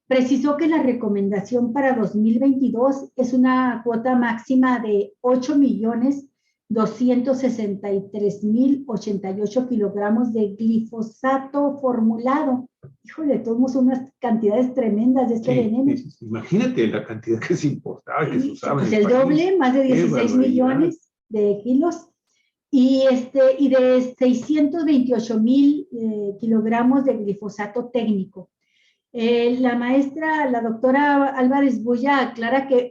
precisó que la recomendación para 2022 es una cuota máxima de 8.263.088 kilogramos de glifosato formulado. Híjole, todos unas cantidades tremendas de este veneno. Sí. Imagínate la cantidad que se importaba, que se usaba. Pues el doble, más de 16 millones de kilos. Y de 628.000 kilogramos de glifosato técnico. La doctora Álvarez Bulla aclara que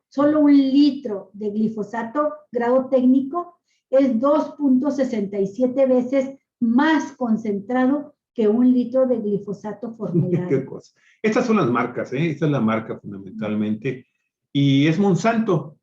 solo un litro de glifosato grado técnico es 2.67 veces más concentrado que un litro de glifosato formulado. ¿Qué cosa? Estas son las marcas, esta es la marca fundamentalmente, y es Monsanto.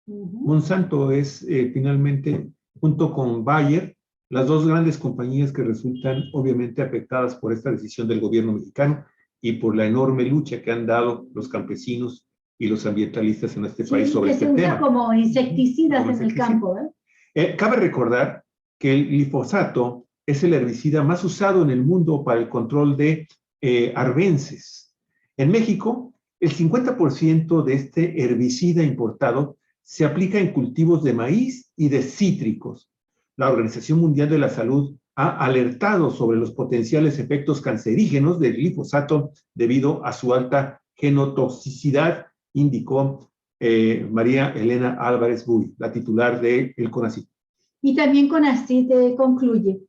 Monsanto es finalmente, junto con Bayer, las dos grandes compañías que resultan obviamente afectadas por esta decisión del gobierno mexicano y por la enorme lucha que han dado los campesinos y los ambientalistas en este país sobre este tema. Que se usa como insecticidas en el campo. Cabe recordar que el glifosato es el herbicida más usado en el mundo para el control de arbences. En México, el 50% de este herbicida importado se aplica en cultivos de maíz y de cítricos. La Organización Mundial de la Salud ha alertado sobre los potenciales efectos cancerígenos del glifosato debido a su alta genotoxicidad, indicó María Elena Álvarez Bulla, la titular del CONACYT. Y también CONACYT concluye: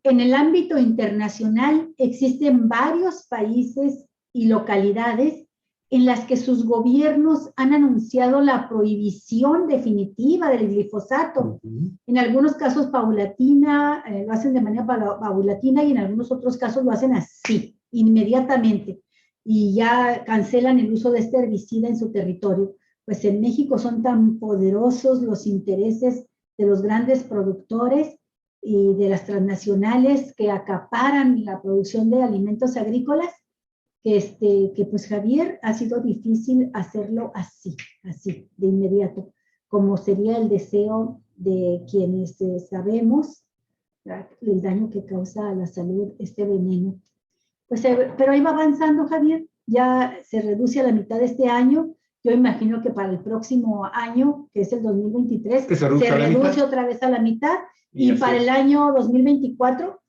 en el ámbito internacional existen varios países y localidades en las que sus gobiernos han anunciado la prohibición definitiva del glifosato. En algunos casos paulatina, lo hacen de manera paulatina, y en algunos otros casos lo hacen así, inmediatamente, y ya cancelan el uso de este herbicida en su territorio. Pues en México son tan poderosos los intereses de los grandes productores y de las transnacionales que acaparan la producción de alimentos agrícolas, que pues Javier, ha sido difícil hacerlo así, de inmediato, como sería el deseo de quienes sabemos el daño que causa a la salud este veneno. Pues, pero ahí va avanzando, Javier, ya se reduce a la mitad de este año. Yo imagino que para el próximo año, que es el 2023, se reduce otra vez a la mitad. Y para el año 2024,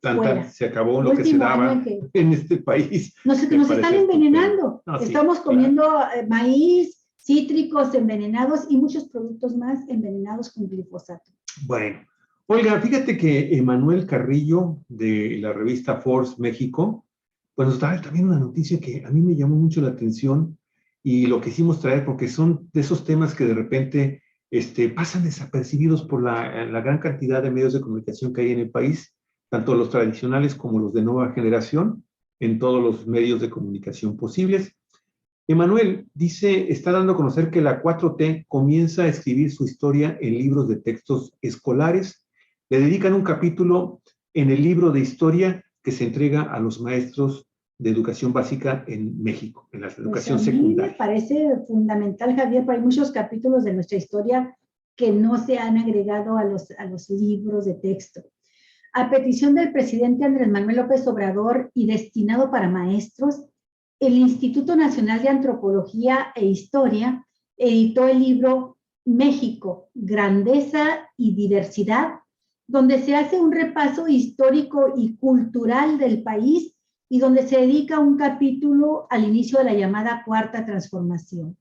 se acabó lo que se daba en este país. Nos están envenenando. Estamos comiendo maíz, cítricos envenenados y muchos productos más envenenados con glifosato. Bueno, Olga, fíjate que Emanuel Carrillo, de la revista Force México, pues nos trae también una noticia que a mí me llamó mucho la atención y lo quisimos traer porque son de esos temas que de repente pasan desapercibidos por la gran cantidad de medios de comunicación que hay en el país, tanto los tradicionales como los de nueva generación, en todos los medios de comunicación posibles. Emanuel está dando a conocer que la 4T comienza a escribir su historia en libros de textos escolares. Le dedican un capítulo en el libro de historia que se entrega a los maestros de educación básica en México, en la educación secundaria. Me parece fundamental, Javier, porque hay muchos capítulos de nuestra historia que no se han agregado a los libros de texto. A petición del presidente Andrés Manuel López Obrador y destinado para maestros, el Instituto Nacional de Antropología e Historia editó el libro México, Grandeza y Diversidad, donde se hace un repaso histórico y cultural del país y donde se dedica un capítulo al inicio de la llamada Cuarta Transformación.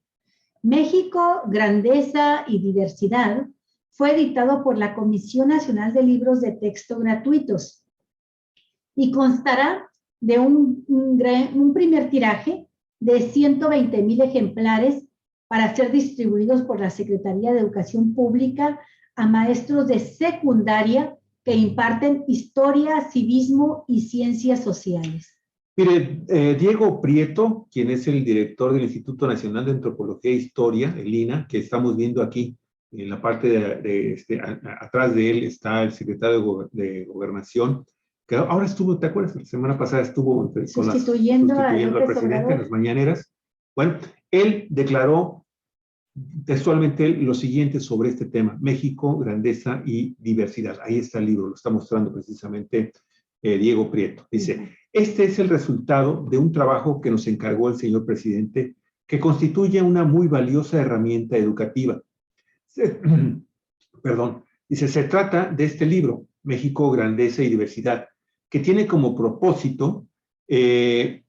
México, Grandeza y Diversidad fue editado por la Comisión Nacional de Libros de Texto Gratuitos y constará de un primer tiraje de 120,000 ejemplares para ser distribuidos por la Secretaría de Educación Pública a maestros de secundaria que imparten historia, civismo y ciencias sociales. Mire, Diego Prieto, quien es el director del Instituto Nacional de Antropología e Historia, el INA, que estamos viendo aquí, en la parte atrás de él está el secretario de Gobernación, que ahora estuvo, ¿te acuerdas? La semana pasada estuvo sustituyendo al presidente en las mañaneras. Bueno, él declaró textualmente lo siguiente sobre este tema: México, grandeza y diversidad. Ahí está el libro, lo está mostrando precisamente Diego Prieto. Dice, este es el resultado de un trabajo que nos encargó el señor presidente, que constituye una muy valiosa herramienta educativa. Perdón, dice, se trata de este libro, México, grandeza y diversidad, que tiene como propósito el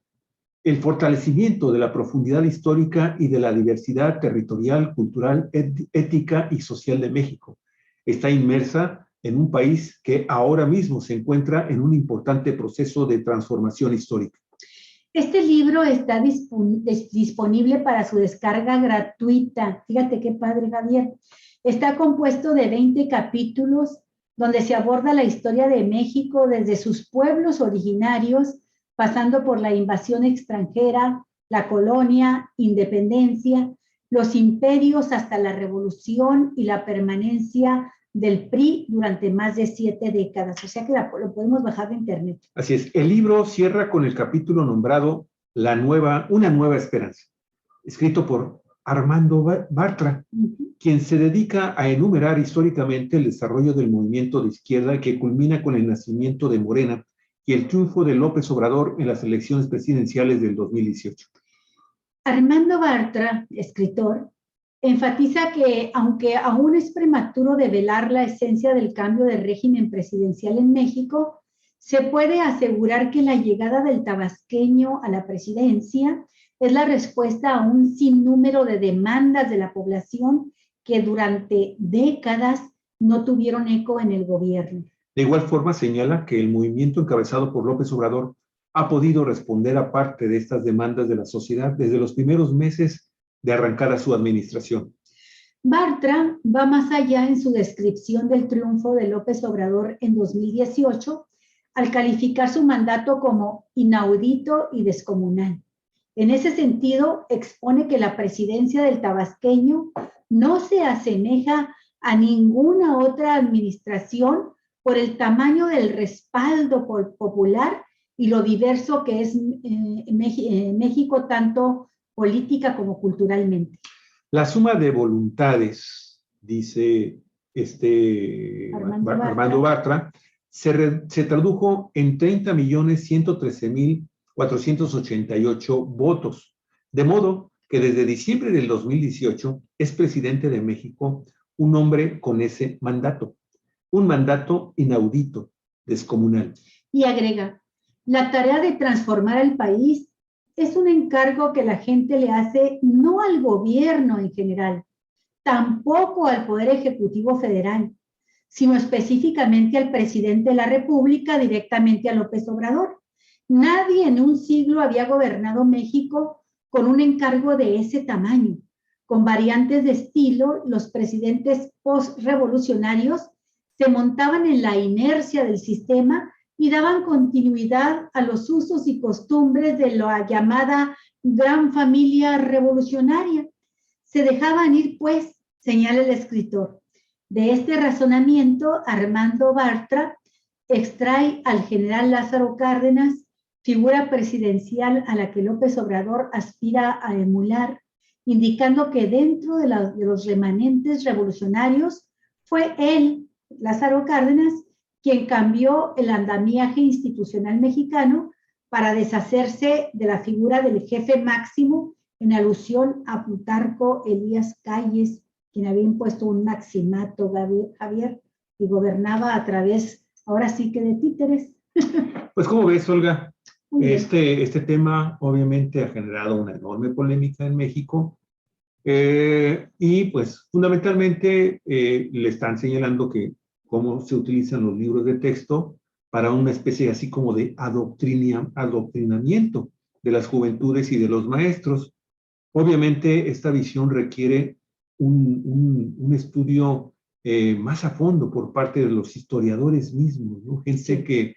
fortalecimiento de la profundidad histórica y de la diversidad territorial, cultural, ética y social de México. Está inmersa en un país que ahora mismo se encuentra en un importante proceso de transformación histórica. Este libro está disponible para su descarga gratuita. Fíjate qué padre, Javier. Está compuesto de 20 capítulos donde se aborda la historia de México desde sus pueblos originarios, pasando por la invasión extranjera, la colonia, independencia, los imperios hasta la revolución y la permanencia del PRI durante más de 7 décadas. O sea que lo podemos bajar de internet. Así es. El libro cierra con el capítulo nombrado Una nueva esperanza, escrito por Armando Bartra, quien se dedica a enumerar históricamente el desarrollo del movimiento de izquierda que culmina con el nacimiento de Morena y el triunfo de López Obrador en las elecciones presidenciales del 2018. Armando Bartra, escritor, enfatiza que, aunque aún es prematuro develar la esencia del cambio de régimen presidencial en México, se puede asegurar que la llegada del tabasqueño a la presidencia es la respuesta a un sinnúmero de demandas de la población que durante décadas no tuvieron eco en el gobierno. De igual forma, señala que el movimiento encabezado por López Obrador ha podido responder a parte de estas demandas de la sociedad desde los primeros meses de arrancada su administración. Bartra va más allá en su descripción del triunfo de López Obrador en 2018 al calificar su mandato como inaudito y descomunal. En ese sentido, expone que la presidencia del tabasqueño no se asemeja a ninguna otra administración por el tamaño del respaldo popular y lo diverso que es México, tanto política como culturalmente. La suma de voluntades, dice Armando Bartra, se tradujo en 30.113.488 votos, de modo que desde diciembre del 2018 es presidente de México un hombre con ese mandato, un mandato inaudito, descomunal. Y agrega, la tarea de transformar al país es un encargo que la gente le hace no al gobierno en general, tampoco al Poder Ejecutivo Federal, sino específicamente al presidente de la República, directamente a López Obrador. Nadie en un siglo había gobernado México con un encargo de ese tamaño. Con variantes de estilo, los presidentes post-revolucionarios se montaban en la inercia del sistema y daban continuidad a los usos y costumbres de la llamada gran familia revolucionaria. Se dejaban ir, pues, señala el escritor. De este razonamiento, Armando Bartra extrae al general Lázaro Cárdenas, figura presidencial a la que López Obrador aspira a emular, indicando que dentro de los remanentes revolucionarios fue él, Lázaro Cárdenas, quien cambió el andamiaje institucional mexicano para deshacerse de la figura del jefe máximo en alusión a Plutarco Elías Calles, quien había impuesto un maximato, Javier, y gobernaba a través, ahora sí que de títeres. Pues, ¿cómo ves, Olga? Este tema obviamente ha generado una enorme polémica en México y pues fundamentalmente le están señalando que cómo se utilizan los libros de texto para una especie así como de adoctrinamiento de las juventudes y de los maestros. Obviamente esta visión requiere un estudio más a fondo por parte de los historiadores mismos, ¿no? Gente que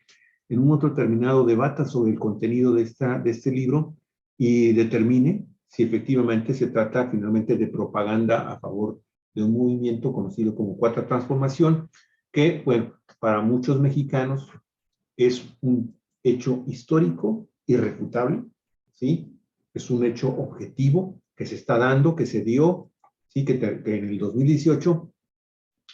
en un otro terminado debata sobre el contenido de este libro y determine si efectivamente se trata finalmente de propaganda a favor de un movimiento conocido como Cuarta Transformación, que, bueno, para muchos mexicanos es un hecho histórico irrefutable, ¿sí? Es un hecho objetivo que se está dando, que se dio ¿sí? Que en el 2018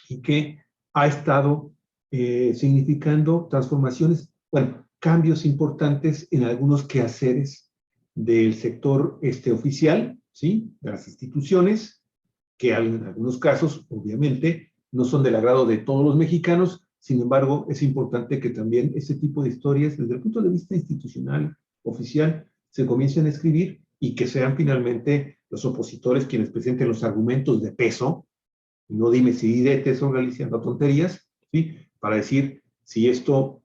y que ha estado significando transformaciones, bueno, cambios importantes en algunos quehaceres del sector oficial, ¿sí? De las instituciones, que en algunos casos, obviamente, no son del agrado de todos los mexicanos. Sin embargo, es importante que también ese tipo de historias, desde el punto de vista institucional, oficial, se comiencen a escribir y que sean finalmente los opositores quienes presenten los argumentos de peso, no dimes y diretes o realizando tonterías, ¿sí? Para decir si esto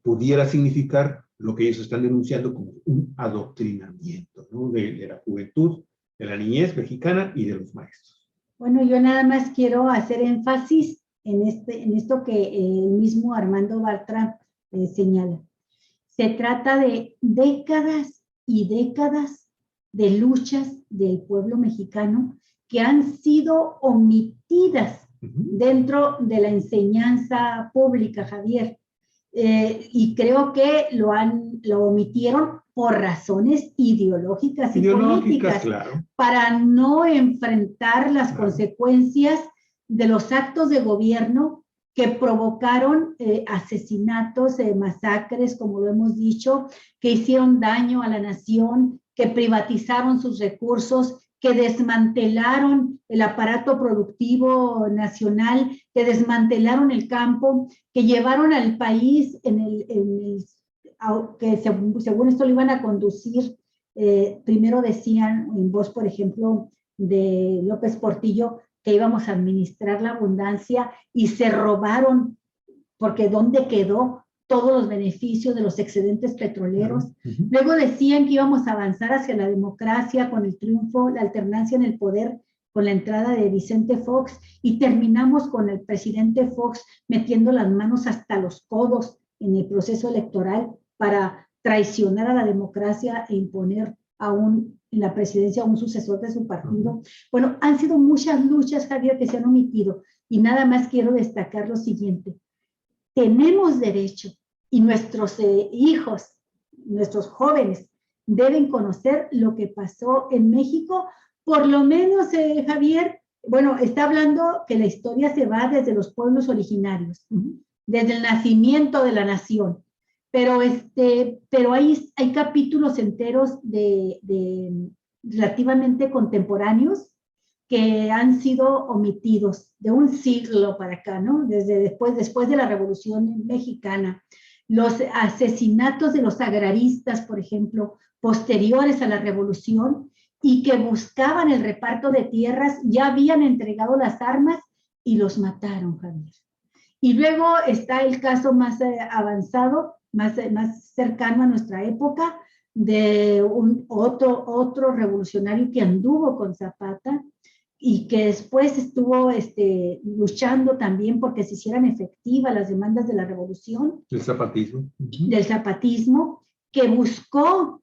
pudiera significar lo que ellos están denunciando como un adoctrinamiento, ¿no? De la juventud, de la niñez mexicana y de los maestros. Bueno, yo nada más quiero hacer énfasis en esto que el mismo Armando Bartra señala. Se trata de décadas y décadas de luchas del pueblo mexicano que han sido omitidas dentro de la enseñanza pública, Javier. Y creo que lo omitieron por razones ideológicas y políticas, claro, para no enfrentar las consecuencias de los actos de gobierno que provocaron asesinatos, masacres, como lo hemos dicho, que hicieron daño a la nación, que privatizaron sus recursos, que desmantelaron el aparato productivo nacional, que desmantelaron el campo, que llevaron al país que según esto lo iban a conducir. Primero decían en voz, por ejemplo, de López Portillo, que íbamos a administrar la abundancia, y se robaron, porque ¿dónde quedó todos los beneficios de los excedentes petroleros? Luego decían que íbamos a avanzar hacia la democracia con el triunfo, la alternancia en el poder, con la entrada de Vicente Fox, y terminamos con el presidente Fox metiendo las manos hasta los codos en el proceso electoral para traicionar a la democracia e imponer en la presidencia a un sucesor de su partido. Bueno, han sido muchas luchas, Javier, que se han omitido, y nada más quiero destacar lo siguiente. Tenemos derecho, y nuestros hijos, nuestros jóvenes, deben conocer lo que pasó en México, por lo menos, Javier. Bueno, está hablando que la historia se va desde los pueblos originarios, desde el nacimiento de la nación, pero hay capítulos enteros relativamente contemporáneos que han sido omitidos de un siglo para acá, ¿no? Después de la Revolución Mexicana. Los asesinatos de los agraristas, por ejemplo, posteriores a la Revolución, y que buscaban el reparto de tierras, ya habían entregado las armas y los mataron, Javier. Y luego está el caso más avanzado, más cercano a nuestra época, de otro revolucionario que anduvo con Zapata, y que después estuvo luchando también porque se hicieran efectivas las demandas de la revolución. El zapatismo. Del zapatismo, que buscó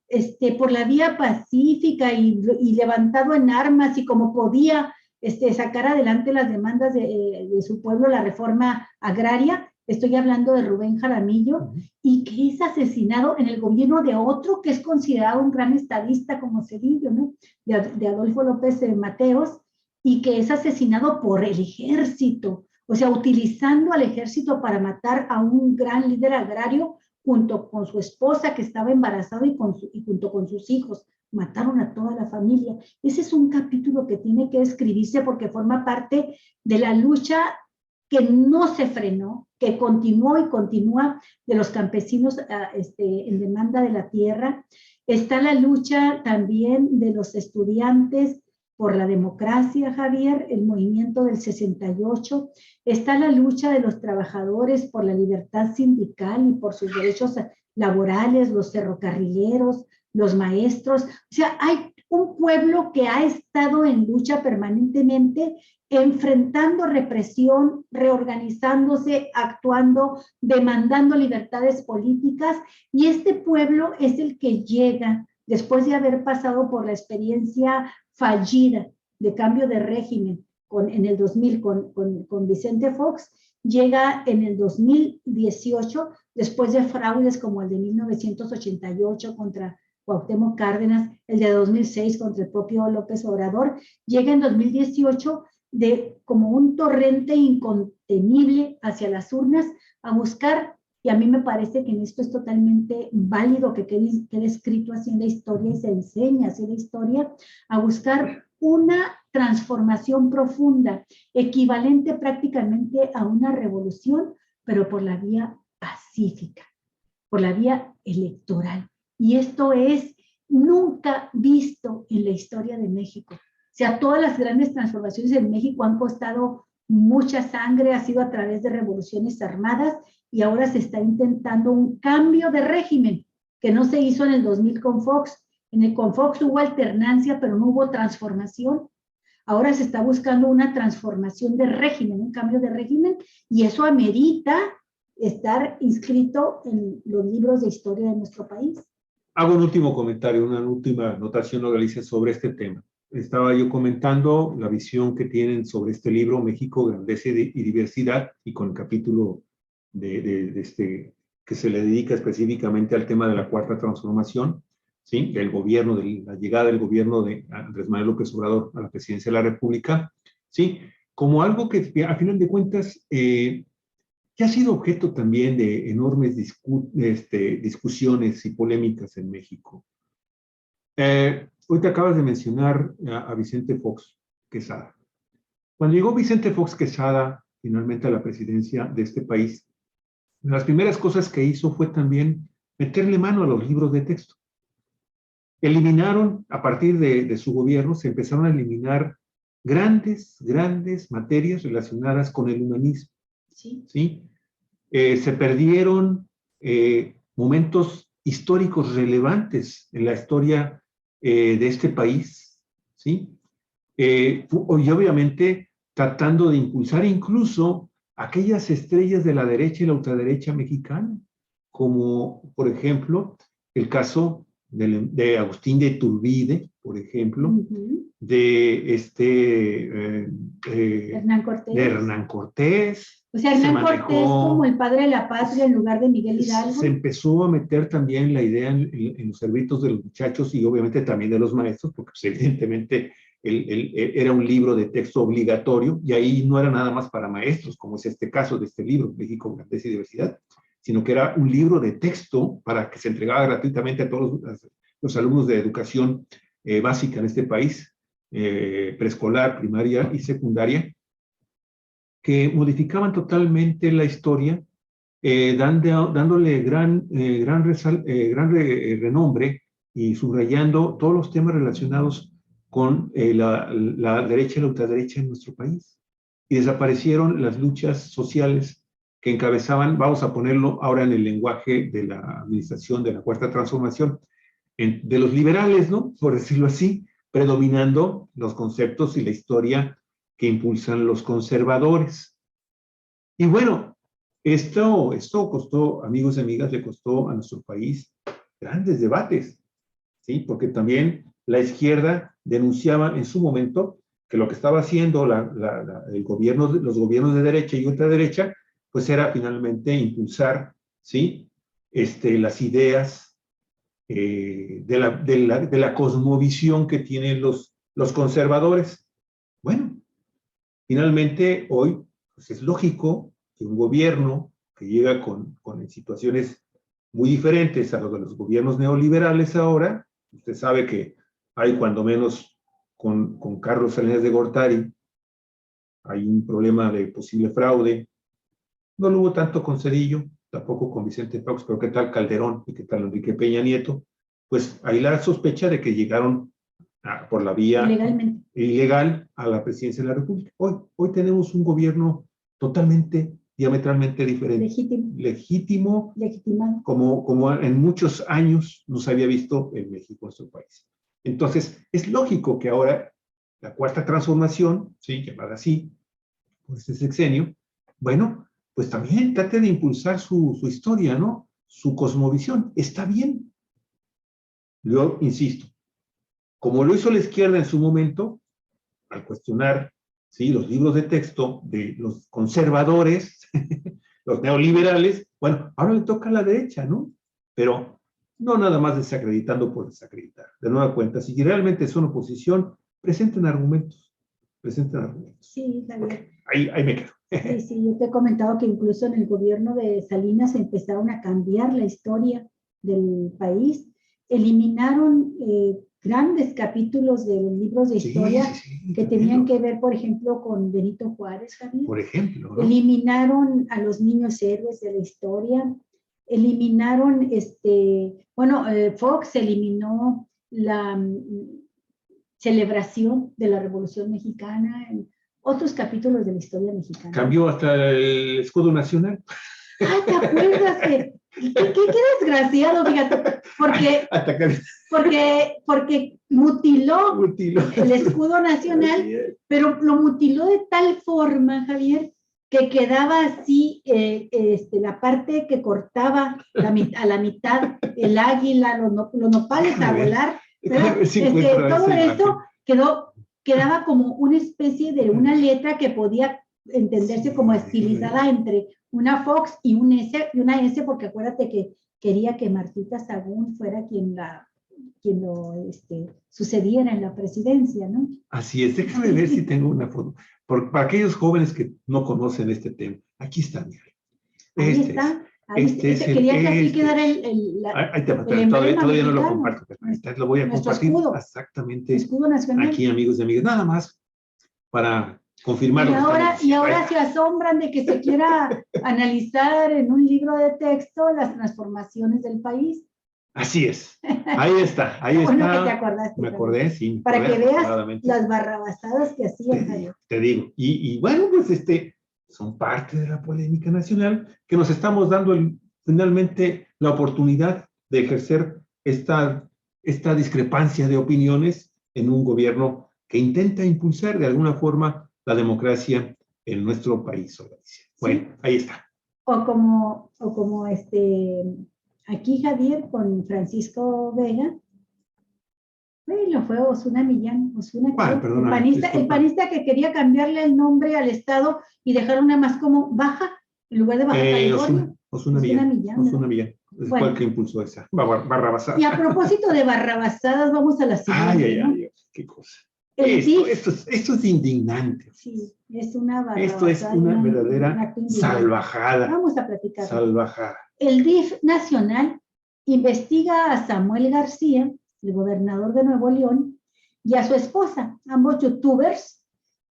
por la vía pacífica y levantado en armas y como podía sacar adelante las demandas de su pueblo, la reforma agraria. Estoy hablando de Rubén Jaramillo, y que es asesinado en el gobierno de otro que es considerado un gran estadista como Cedillo, ¿no? De Adolfo López Mateos, y que es asesinado por el ejército, o sea, utilizando al ejército para matar a un gran líder agrario junto con su esposa que estaba embarazada y junto con sus hijos. Mataron a toda la familia. Ese es un capítulo que tiene que escribirse porque forma parte de la lucha que no se frenó, que continuó y continúa, de los campesinos en demanda de la tierra. Está la lucha también de los estudiantes por la democracia, Javier, el movimiento del 68, está la lucha de los trabajadores por la libertad sindical y por sus derechos laborales, los ferrocarrileros, los maestros. O sea, hay un pueblo que ha estado en lucha permanentemente, enfrentando represión, reorganizándose, actuando, demandando libertades políticas, y este pueblo es el que llega, después de haber pasado por la experiencia fallida de cambio de régimen en el 2000 con Vicente Fox, llega en el 2018, después de fraudes como el de 1988 contra Cuauhtémoc Cárdenas, el de 2006 contra el propio López Obrador, llega en 2018 como un torrente incontenible hacia las urnas a buscar, y a mí me parece que en esto es totalmente válido que quede escrito así en la historia y se enseña así en la historia, a buscar una transformación profunda, equivalente prácticamente a una revolución, pero por la vía pacífica, por la vía electoral. Y esto es nunca visto en la historia de México. O sea, todas las grandes transformaciones en México han costado mucha sangre, ha sido a través de revoluciones armadas y ahora se está intentando un cambio de régimen que no se hizo en el 2000 con Fox. Con Fox hubo alternancia, pero no hubo transformación. Ahora se está buscando una transformación de régimen, un cambio de régimen, y eso amerita estar inscrito en los libros de historia de nuestro país. Hago un último comentario, una última anotación lo realice sobre este tema. Estaba yo comentando la visión que tienen sobre este libro, México, Grandeza y Diversidad, y con el capítulo que se le dedica específicamente al tema de la Cuarta Transformación, ¿sí? Del gobierno, de la llegada del gobierno de Andrés Manuel López Obrador a la presidencia de la República, ¿sí? Como algo que, a final de cuentas, que ha sido objeto también de enormes discusiones y polémicas en México. Hoy te acabas de mencionar a Vicente Fox Quesada. Cuando llegó Vicente Fox Quesada finalmente a la presidencia de este país, una de las primeras cosas que hizo fue también meterle mano a los libros de texto. Eliminaron, a partir de su gobierno, se empezaron a eliminar grandes materias relacionadas con el humanismo. Sí. ¿Sí? Se perdieron momentos históricos relevantes en la historia de este país, ¿sí? Y obviamente tratando de impulsar incluso aquellas estrellas de la derecha y la ultraderecha mexicana, como por ejemplo el caso de Agustín de Iturbide, por ejemplo, de Hernán Cortés. O sea, Hernán Cortés como el padre de la patria en lugar de Miguel Hidalgo. Se empezó a meter también la idea en los cerritos de los muchachos y obviamente también de los maestros, porque pues, evidentemente era un libro de texto obligatorio y ahí no era nada más para maestros, como es este caso de este libro, México, Grandeza y Diversidad, sino que era un libro de texto para que se entregara gratuitamente a todos los alumnos de educación básica en este país, preescolar, primaria y secundaria, que modificaban totalmente la historia, dándole gran renombre y subrayando todos los temas relacionados con la derecha y la ultraderecha en nuestro país. Y desaparecieron las luchas sociales que encabezaban, vamos a ponerlo ahora en el lenguaje de la administración de la Cuarta Transformación, de los liberales, ¿no? Por decirlo así, predominando los conceptos y la historia que impulsan los conservadores. Y bueno, esto costó, amigos y amigas, le costó a nuestro país grandes debates, ¿sí? Porque también la izquierda denunciaba en su momento que lo que estaba haciendo los gobiernos de derecha y ultraderecha, pues era finalmente impulsar, ¿sí? Las ideas de la cosmovisión que tienen los conservadores. Bueno, finalmente hoy pues es lógico que un gobierno que llega con situaciones muy diferentes a los gobiernos neoliberales ahora, usted sabe que hay cuando menos con Carlos Salinas de Gortari, hay un problema de posible fraude, no lo hubo tanto con Zedillo, tampoco con Vicente Fox, pero qué tal Calderón y qué tal Enrique Peña Nieto, pues hay la sospecha de que llegaron por la vía ilegal a la presidencia de la República. Hoy tenemos un gobierno totalmente, diametralmente diferente. Legítimo. Como en muchos años no se había visto en México, nuestro país. Entonces, es lógico que ahora la Cuarta Transformación, ¿sí? Llamada así, por este sexenio, bueno, pues también trate de impulsar su historia, ¿no? Su cosmovisión. Está bien. Yo insisto, como lo hizo la izquierda en su momento, al cuestionar, ¿sí? Los libros de texto de los conservadores, los neoliberales, bueno, ahora le toca a la derecha, ¿no? Pero no nada más desacreditando por desacreditar. De nueva cuenta, si realmente son oposición, presenten argumentos. Presenten argumentos. Sí, Javier. Ahí me quedo. Sí, sí, yo te he comentado que incluso en el gobierno de Salinas empezaron a cambiar la historia del país, eliminaron grandes capítulos de los libros de historia que tenían que ver, por ejemplo, con Benito Juárez, Javier. Por ejemplo, ¿no? Eliminaron a los niños héroes de la historia, eliminaron, Fox eliminó la celebración de la Revolución Mexicana, otros capítulos de la historia mexicana. Cambió hasta el escudo nacional. Ah, ¿te acuerdas? ¿Qué desgraciado, fíjate, porque mutiló el escudo nacional, pero lo mutiló de tal forma, Javier, que quedaba así, la parte que cortaba a la mitad, el águila, los nopales a volar, todo esto quedaba como una especie de una letra que podía entenderse como estilizada entre una Fox y una S, porque acuérdate que quería que Martita Sagún fuera quien lo sucediera en la presidencia, ¿no? Así es, déjame ver si tengo una foto. Para aquellos jóvenes que no conocen este tema, aquí está, mira. Ahí está. Quería que así quedara ahí te va, todavía no lo comparto. Lo voy a compartir escudo, exactamente escudo nacional. Aquí, amigos y amigas, nada más para confirmar. Y ahora se asombran de que se quiera analizar en un libro de texto las transformaciones del país. Así es. Ahí está. Bueno, que te acordaste. Me acordé, sí. Para que veas las barrabasadas que hacían. Te digo. Y bueno, pues son parte de la polémica nacional que nos estamos dando finalmente la oportunidad de ejercer esta discrepancia de opiniones en un gobierno que intenta impulsar de alguna forma la democracia en nuestro país. Bueno, sí. Ahí está. O como aquí Javier con Francisco Vega, lo fue Osuna Millán, el panista que quería cambiarle el nombre al estado y dejar una más como Baja, en lugar de Baja California. Osuna Millán. Es el que impulsó esa barrabasada. Y a propósito de barrabasadas, vamos a la siguiente. Ay, qué cosa. Esto es indignante. Sí, es una barrabasada. Esto es una verdadera salvajada. Vamos a platicar. Salvajada. El DIF nacional investiga a Samuel García, el gobernador de Nuevo León, y a su esposa, ambos youtubers,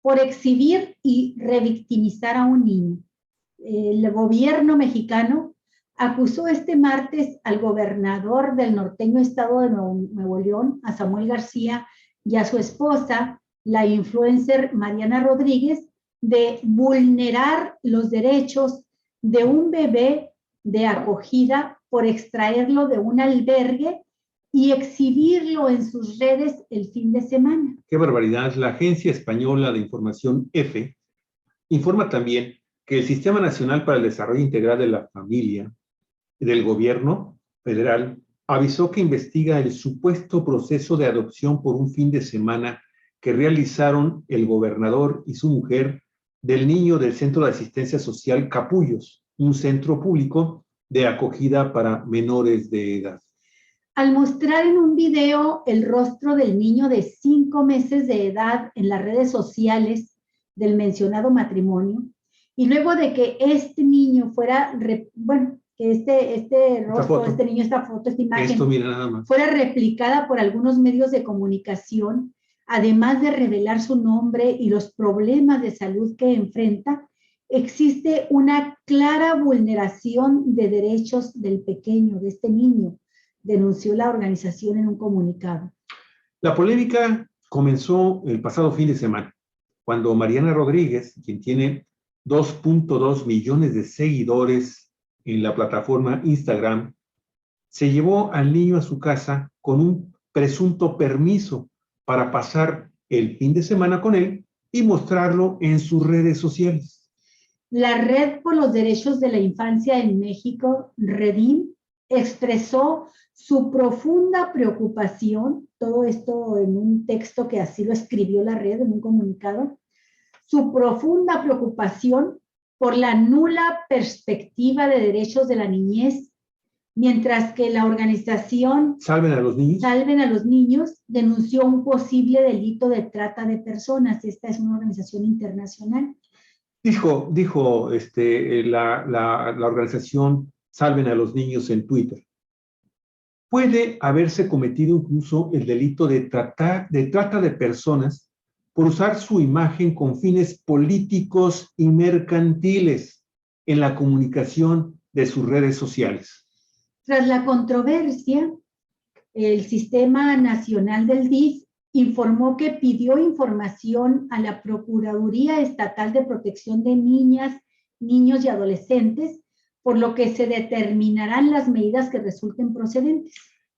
por exhibir y revictimizar a un niño. El gobierno mexicano acusó este martes al gobernador del norteño estado de Nuevo León, a Samuel García, y a su esposa, la influencer Mariana Rodríguez, de vulnerar los derechos de un bebé de acogida por extraerlo de un albergue y exhibirlo en sus redes el fin de semana. ¡Qué barbaridad! La Agencia Española de Información EFE informa también que el Sistema Nacional para el Desarrollo Integral de la Familia del Gobierno Federal avisó que investiga el supuesto proceso de adopción por un fin de semana que realizaron el gobernador y su mujer del niño del Centro de Asistencia Social Capullos, un centro público de acogida para menores de edad. Al mostrar en un video el rostro del niño de 5 meses de edad en las redes sociales del mencionado matrimonio, y luego de que este niño fuera, que este rostro, esta foto, esta imagen, fuera replicada por algunos medios de comunicación, además de revelar su nombre y los problemas de salud que enfrenta, existe una clara vulneración de derechos del pequeño, de este niño, denunció la organización en un comunicado. La polémica comenzó el pasado fin de semana, cuando Mariana Rodríguez, quien tiene 2.2 millones de seguidores en la plataforma Instagram, se llevó al niño a su casa con un presunto permiso para pasar el fin de semana con él y mostrarlo en sus redes sociales. La Red por los Derechos de la Infancia en México, REDIM, expresó su profunda preocupación, todo esto en un texto que así lo escribió la red en un comunicado, su profunda preocupación por la nula perspectiva de derechos de la niñez mientras que la organización Salven a los Niños. Salven a los Niños denunció un posible delito de trata de personas. Esta es una organización internacional. Dijo la organización Salven a los Niños en Twitter. Puede haberse cometido incluso el delito de trata de personas por usar su imagen con fines políticos y mercantiles en la comunicación de sus redes sociales. Tras la controversia, el Sistema Nacional del DIF informó que pidió información a la Procuraduría Estatal de Protección de Niñas, Niños y Adolescentes, por lo que se determinarán las medidas que resulten procedentes.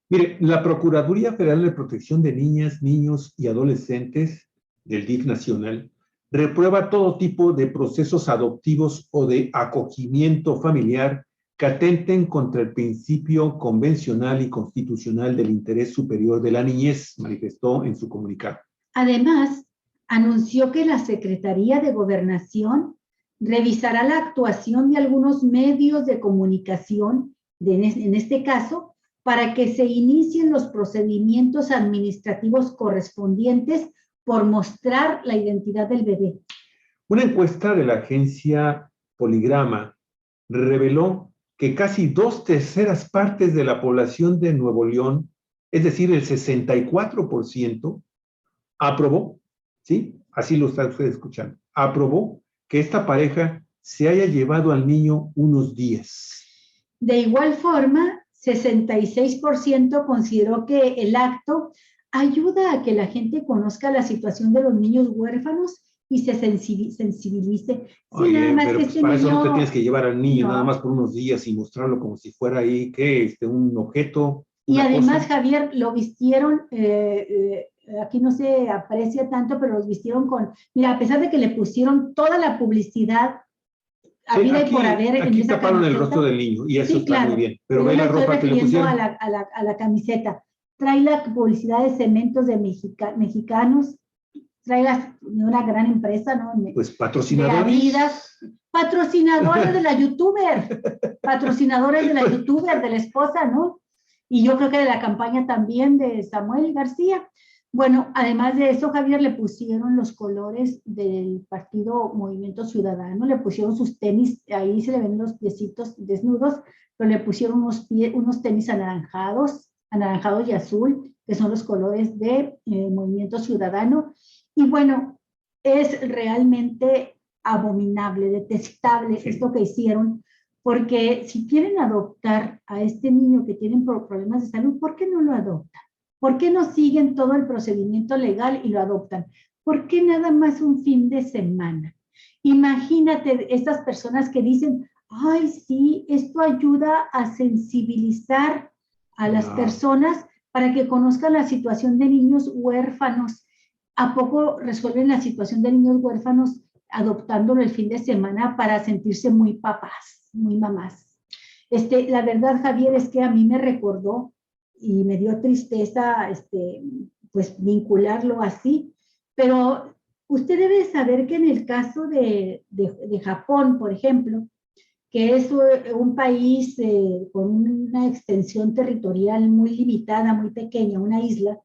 Mire, la Procuraduría Federal de Protección de Niñas, Niños y Adolescentes del DIF nacional reprueba todo tipo de procesos adoptivos o de acogimiento familiar que atenten contra el principio convencional y constitucional del interés superior de la niñez, manifestó en su comunicado. Además, anunció que la Secretaría de Gobernación revisará la actuación de algunos medios de comunicación, en este caso, para que se inicien los procedimientos administrativos correspondientes por mostrar la identidad del bebé. Una encuesta de la agencia Poligrama reveló que casi 2/3 partes de la población de Nuevo León, es decir, el 64%, aprobó, ¿sí? Así lo está usted escuchando, aprobó que esta pareja se haya llevado al niño unos días. De igual forma, 66% consideró que el acto ayuda a que la gente conozca la situación de los niños huérfanos y se sensibilice. Sí, oye, nada más pero que pues para eso no te tienes que llevar al niño no, nada más por unos días y mostrarlo como si fuera ahí, un objeto. Y además, cosa. Javier, lo vistieron, aquí no se aprecia tanto, pero los vistieron con, mira, a pesar de que le pusieron toda la publicidad habida y por haber en aquí esa taparon camiseta, el rostro del niño y eso sí, está claro, muy bien. Pero ve la ropa que le pusieron. a la camiseta. Trae la publicidad de cementos de mexicanos, trae de una gran empresa, ¿no? Pues patrocinadores. De Adidas, patrocinadores de la youtuber, patrocinadores de la youtuber, de la esposa, ¿no? Y yo creo que de la campaña también de Samuel García. Bueno, además de eso, Javier, le pusieron los colores del partido Movimiento Ciudadano, le pusieron sus tenis, ahí se le ven los piecitos desnudos, pero le pusieron unos tenis anaranjados y azul, que son los colores de Movimiento Ciudadano. Y bueno, es realmente abominable, detestable esto que hicieron, porque si quieren adoptar a este niño que tiene problemas de salud, ¿por qué no lo adoptan? ¿Por qué no siguen todo el procedimiento legal y lo adoptan? ¿Por qué nada más un fin de semana? Imagínate estas personas que dicen, ay, sí, esto ayuda a sensibilizar a las personas para que conozcan la situación de niños huérfanos. ¿A poco resuelven la situación de niños huérfanos adoptándolo el fin de semana para sentirse muy papás, muy mamás? La verdad, Javier, es que a mí me recordó y me dio tristeza, pues, vincularlo así, pero usted debe saber que en el caso de Japón, por ejemplo, que es un país con una extensión territorial muy limitada, muy pequeña, una isla,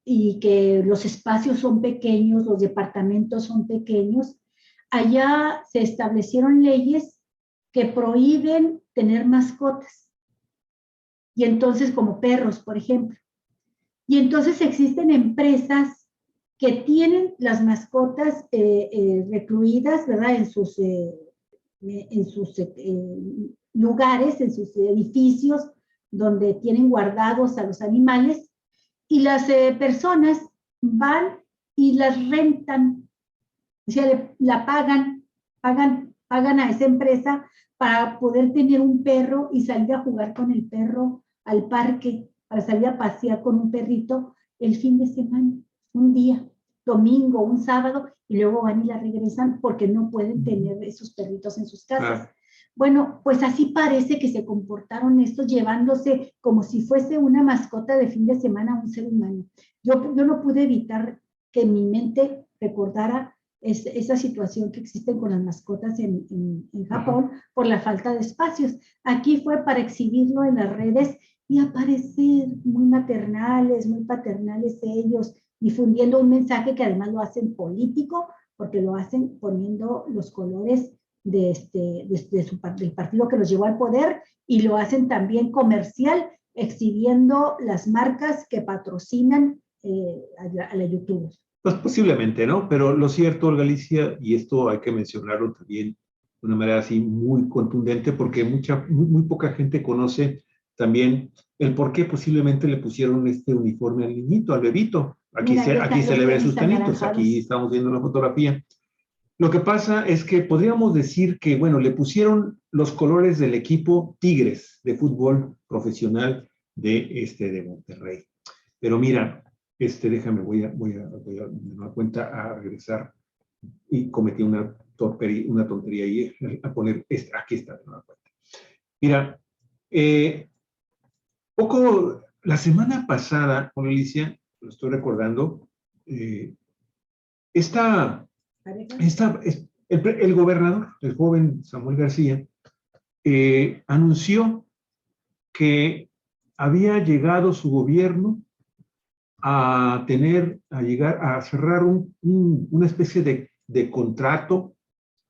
y que los espacios son pequeños, los departamentos son pequeños, allá se establecieron leyes que prohíben tener mascotas. Y entonces, como perros, por ejemplo. Y entonces existen empresas que tienen las mascotas recluidas, ¿verdad? En sus lugares, en sus edificios, donde tienen guardados a los animales, y las personas van y las rentan, o sea, la pagan a esa empresa para poder tener un perro y salir a jugar con el perro al parque, para salir a pasear con un perrito el fin de semana, un día, domingo, un sábado, y luego van y la regresan porque no pueden tener esos perritos en sus casas. Bueno, pues así parece que se comportaron estos, llevándose como si fuese una mascota de fin de semana a un ser humano. Yo no pude evitar que mi mente recordara esa situación que existe con las mascotas en Japón por la falta de espacios. Aquí fue para exhibirlo en las redes y aparecer muy maternales, muy paternales ellos, difundiendo un mensaje que además lo hacen político, porque lo hacen poniendo los colores del partido que los llevó al poder, y lo hacen también comercial, exhibiendo las marcas que patrocinan a la YouTube. Pues posiblemente, ¿no? Pero lo cierto, Olga Alicia, y esto hay que mencionarlo también de una manera así muy contundente, porque muy poca gente conoce también el por qué posiblemente le pusieron este uniforme al niñito, al bebito. Aquí, aquí se le ve sus tanitos, aquí estamos viendo la fotografía. Lo que pasa es que podríamos decir que, bueno, le pusieron los colores del equipo Tigres de fútbol profesional de Monterrey. Pero mira, déjame, voy a de nueva cuenta a regresar, y cometí una tontería y a poner, aquí está de nueva cuenta. Mira, la semana pasada, con Alicia, lo estoy recordando, el gobernador, el joven Samuel García, anunció que había llegado su gobierno a llegar a cerrar una especie de contrato,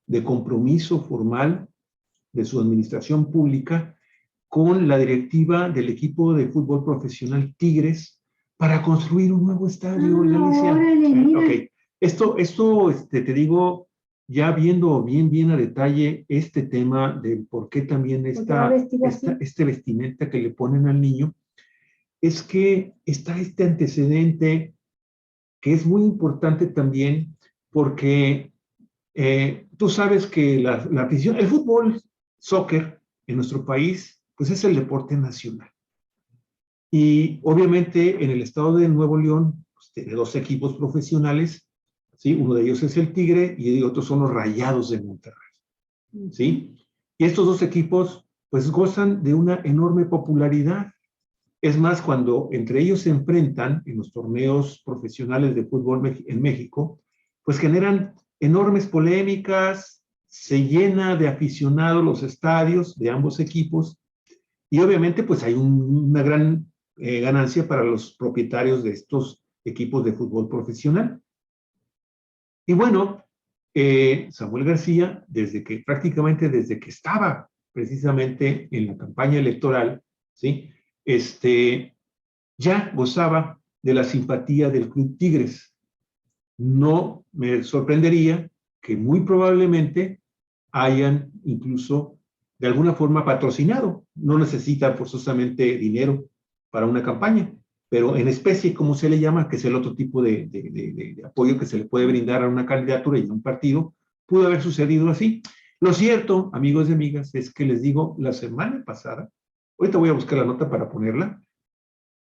de compromiso formal de su administración pública con la directiva del equipo de fútbol profesional Tigres para construir un nuevo estadio. Okay. Esto te digo, ya viendo bien a detalle este tema del por qué también este vestimenta que le ponen al niño, es que está este antecedente que es muy importante también, porque tú sabes que la afición, el fútbol, soccer en nuestro país, pues es el deporte nacional. Y obviamente en el estado de Nuevo León, pues, tiene 2 equipos profesionales, ¿sí? Uno de ellos es el Tigre y otros son los Rayados de Monterrey, ¿sí? Y estos 2 equipos pues gozan de una enorme popularidad. Es más, cuando entre ellos se enfrentan en los torneos profesionales de fútbol en México, pues generan enormes polémicas, se llena de aficionados los estadios de ambos equipos, y obviamente pues hay una gran ganancia para los propietarios de estos equipos de fútbol profesional. Y bueno, Samuel García, prácticamente desde que estaba precisamente en la campaña electoral, ¿sí? Ya gozaba de la simpatía del Club Tigres. No me sorprendería que muy probablemente hayan incluso de alguna forma patrocinado. No necesita forzosamente dinero para una campaña, pero en especie, como se le llama, que es el otro tipo de apoyo que se le puede brindar a una candidatura y a un partido, pudo haber sucedido así. Lo cierto, amigos y amigas, es que les digo, la semana pasada, ahorita voy a buscar la nota para ponerla,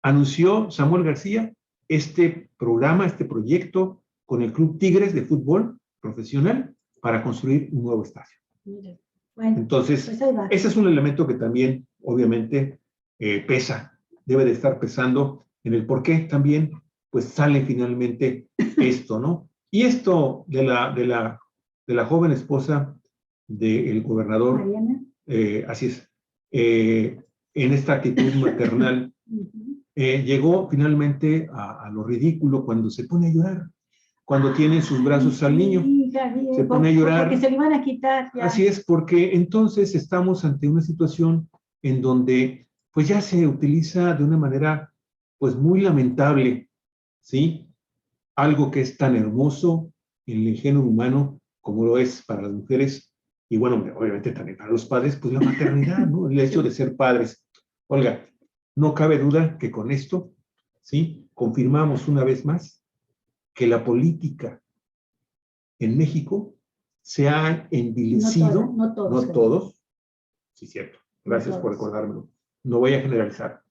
anunció Samuel García este programa, este proyecto con el Club Tigres de fútbol profesional para construir un nuevo estadio. Bueno, entonces, pues ese es un elemento que también, obviamente, pesa, debe de estar pesando en el por qué también, pues sale finalmente esto, ¿no? Y esto de la joven esposa del gobernador, así es, en esta actitud maternal, llegó finalmente a lo ridículo cuando se pone a llorar, cuando tiene sus brazos al niño, se pone a llorar. Porque se le iban a quitar. Ya. Así es, porque entonces estamos ante una situación en donde pues ya se utiliza de una manera pues muy lamentable, ¿sí? Algo que es tan hermoso en el género humano como lo es para las mujeres, y bueno, obviamente también para los padres, pues la maternidad, ¿no? El hecho de ser padres. Olga, no cabe duda que con esto, ¿sí? Confirmamos una vez más que la política en México se ha envilecido, no todos, sí, cierto, gracias por recordármelo, no voy a generalizar,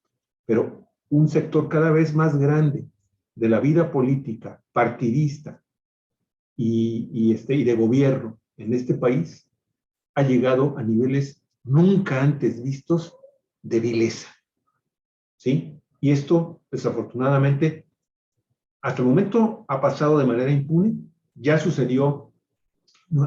pero un sector cada vez más grande de la vida política, partidista y de gobierno en este país ha llegado a niveles nunca antes vistos de vileza, ¿sí? Y esto, desafortunadamente, hasta el momento ha pasado de manera impune, ya sucedió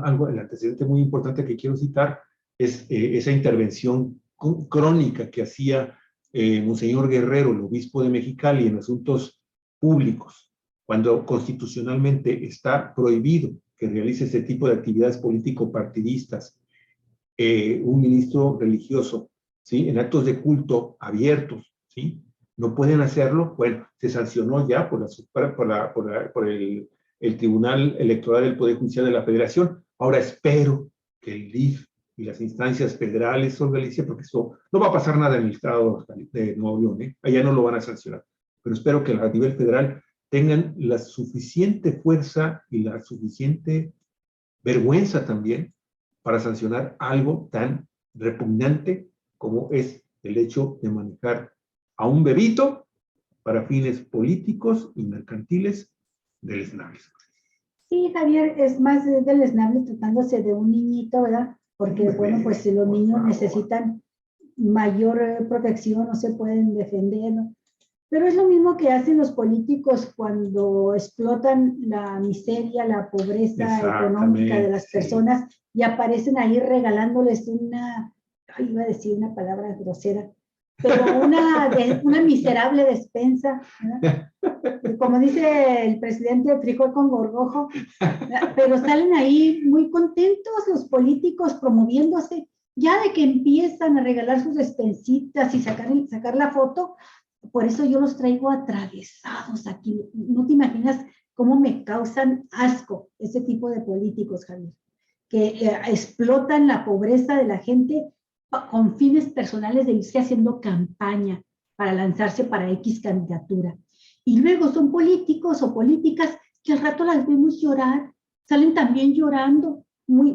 algo, el antecedente muy importante que quiero citar es esa intervención crónica que hacía Monseñor Guerrero, el obispo de Mexicali, en asuntos públicos, cuando constitucionalmente está prohibido que realice ese tipo de actividades político-partidistas, un ministro religioso, ¿sí? En actos de culto abiertos, ¿sí? No pueden hacerlo. Bueno, se sancionó ya por el Tribunal Electoral del Poder Judicial de la Federación. Ahora espero que el DIF y las instancias federales organicen, porque eso no va a pasar nada en el estado de Nuevo León, ¿eh? Allá no lo van a sancionar, pero espero que a nivel federal tengan la suficiente fuerza y la suficiente vergüenza también para sancionar algo tan repugnante como es el hecho de manejar a un bebito para fines políticos y mercantiles deleznables. Sí, Javier, es más deleznable tratándose de un niñito, ¿verdad? Porque, bueno, pues si los niños necesitan mayor protección, no se pueden defender, ¿no? Pero es lo mismo que hacen los políticos cuando explotan la miseria, la pobreza económica de las personas, sí, y aparecen ahí regalándoles iba a decir una palabra grosera, pero una miserable despensa, ¿verdad? Como dice el presidente, frijol con gorgojo, pero salen ahí muy contentos los políticos promoviéndose, ya de que empiezan a regalar sus despensitas y sacar la foto. Por eso yo los traigo atravesados aquí. No te imaginas cómo me causan asco ese tipo de políticos, Javier, que explotan la pobreza de la gente con fines personales de irse haciendo campaña para lanzarse para X candidatura. Y luego son políticos o políticas que al rato las vemos llorar, salen también llorando, muy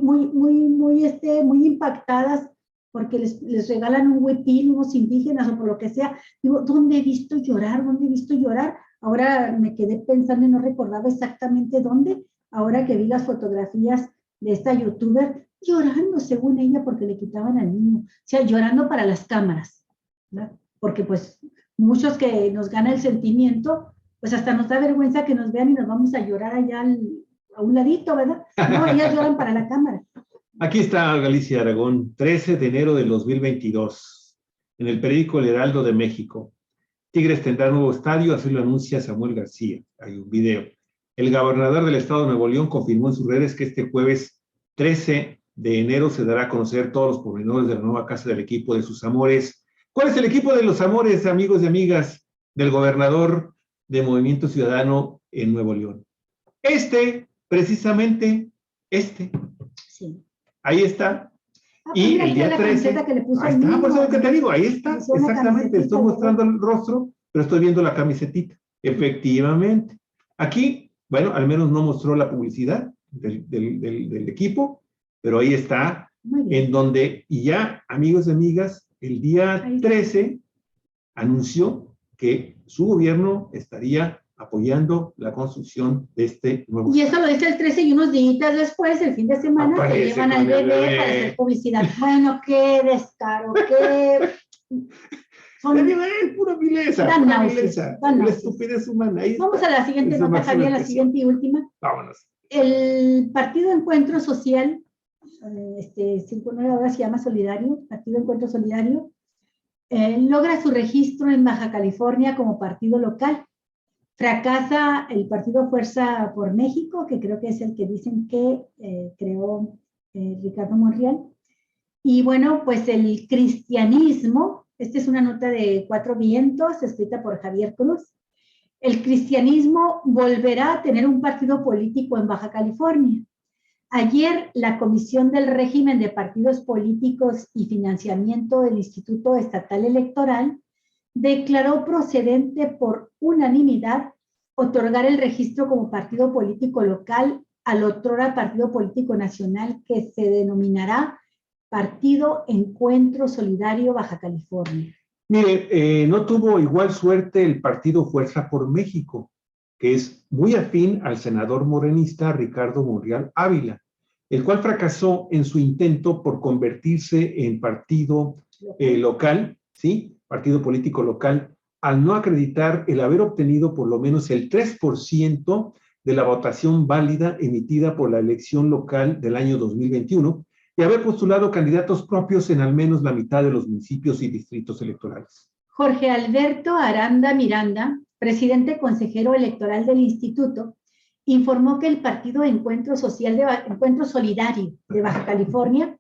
impactadas, porque les regalan un huipil, unos indígenas o por lo que sea. Digo, ¿dónde he visto llorar? ¿Dónde he visto llorar? Ahora me quedé pensando y no recordaba exactamente dónde, ahora que vi las fotografías de esta youtuber llorando, según ella, porque le quitaban al niño. O sea, llorando para las cámaras, ¿verdad? Porque pues muchos que nos gana el sentimiento, pues hasta nos da vergüenza que nos vean y nos vamos a llorar allá a un ladito, ¿verdad? No, ellas lloran para la cámara. Aquí está Galicia Aragón, 13 de enero del 2022, en el periódico El Heraldo de México. Tigres tendrá nuevo estadio, así lo anuncia Samuel García. Hay un video. El gobernador del estado de Nuevo León confirmó en sus redes que este jueves 13 de enero se dará a conocer todos los pormenores de la nueva casa del equipo de sus amores. ¿Cuál es el equipo de los amores, amigos y amigas, del gobernador de Movimiento Ciudadano en Nuevo León? Precisamente este. Sí. Ahí está. Y el día 13, ahí está, por eso que te digo, ahí está, exactamente, estoy mostrando el rostro, pero estoy viendo la camisetita. Efectivamente. Aquí, bueno, al menos no mostró la publicidad del equipo, pero ahí está, en donde, y ya, amigos y amigas, el día 13 anunció que su gobierno estaría apoyando la construcción de este nuevo y eso lo dice el 13 y unos días después, el fin de semana, se llevan al bebé para hacer publicidad. Bueno, qué descaro, qué... Pura vileza, la estupidez humana. Vamos a la siguiente nota, Javier, la siguiente y última. Vámonos. El Partido Encuentro Social, 59 ahora se llama Solidario, Partido Encuentro Solidario, logra su registro en Baja California como partido local. Fracasa el partido Fuerza por México, que creo que es el que dicen que creó Ricardo Monreal. Y bueno, pues el cristianismo, esta es una nota de Cuatro Vientos, escrita por Javier Cruz. El cristianismo volverá a tener un partido político en Baja California. Ayer, la Comisión del Régimen de Partidos Políticos y Financiamiento del Instituto Estatal Electoral declaró procedente por unanimidad otorgar el registro como partido político local al otrora partido político nacional que se denominará Partido Encuentro Solidario Baja California. Mire, no tuvo igual suerte el partido Fuerza por México, que es muy afín al senador morenista Ricardo Monreal Ávila, el cual fracasó en su intento por convertirse en partido local, ¿sí? Partido político local, al no acreditar el haber obtenido por lo menos el 3% de la votación válida emitida por la elección local del año 2021 y haber postulado candidatos propios en al menos la mitad de los municipios y distritos electorales. Jorge Alberto Aranda Miranda, presidente consejero electoral del instituto, informó que el Partido Encuentro Solidario de Baja California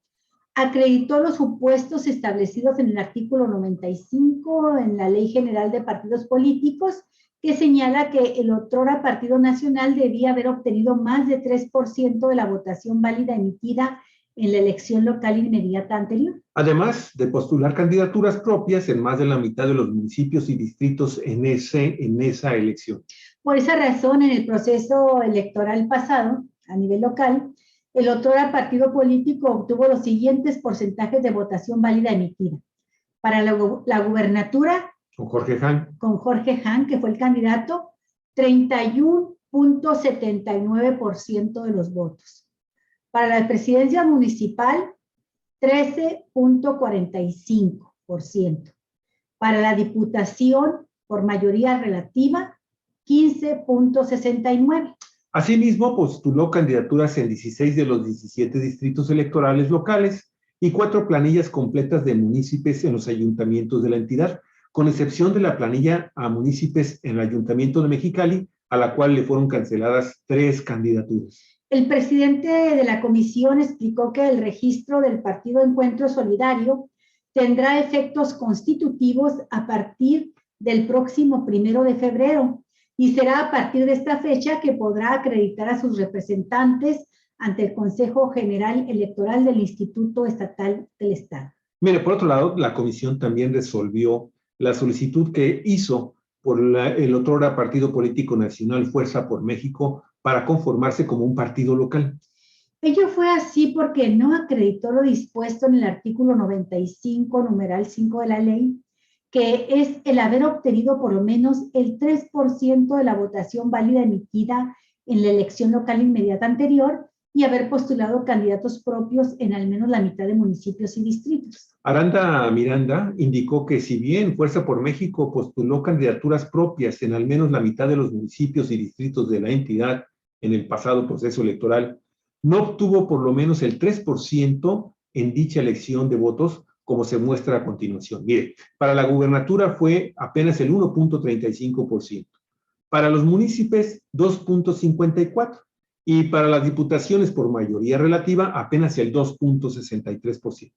acreditó los supuestos establecidos en el artículo 95 en la Ley General de Partidos Políticos, que señala que el otrora Partido Nacional debía haber obtenido más de 3% de la votación válida emitida en la elección local inmediata anterior. Además de postular candidaturas propias en más de la mitad de los municipios y distritos en esa elección. Por esa razón, en el proceso electoral pasado, a nivel local, el otrora partido político obtuvo los siguientes porcentajes de votación válida emitida. Para la gubernatura, con Jorge Hahn, que fue el candidato, 31.79% de los votos. Para la presidencia municipal, 13.45%. Para la diputación, por mayoría relativa, 15.69%. Asimismo, postuló candidaturas en 16 de los 17 distritos electorales locales y 4 planillas completas de municipios en los ayuntamientos de la entidad, con excepción de la planilla a municipios en el Ayuntamiento de Mexicali, a la cual le fueron canceladas 3 candidaturas. El presidente de la comisión explicó que el registro del Partido Encuentro Solidario tendrá efectos constitutivos a partir del próximo 1 de febrero y será a partir de esta fecha que podrá acreditar a sus representantes ante el Consejo General Electoral del Instituto Estatal del Estado. Mire, por otro lado, la comisión también resolvió la solicitud que hizo por el otrora Partido Político Nacional Fuerza por México para conformarse como un partido local. Ello fue así porque no acreditó lo dispuesto en el artículo 95, numeral 5 de la ley, que es el haber obtenido por lo menos el 3% de la votación válida emitida en la elección local inmediata anterior y haber postulado candidatos propios en al menos la mitad de municipios y distritos. Aranda Miranda indicó que si bien Fuerza por México postuló candidaturas propias en al menos la mitad de los municipios y distritos de la entidad en el pasado proceso electoral, no obtuvo por lo menos el 3% en dicha elección de votos, como se muestra a continuación. Mire, para la gubernatura fue apenas el 1.35%, para los municipios 2.54%, y para las diputaciones por mayoría relativa apenas el 2.63%.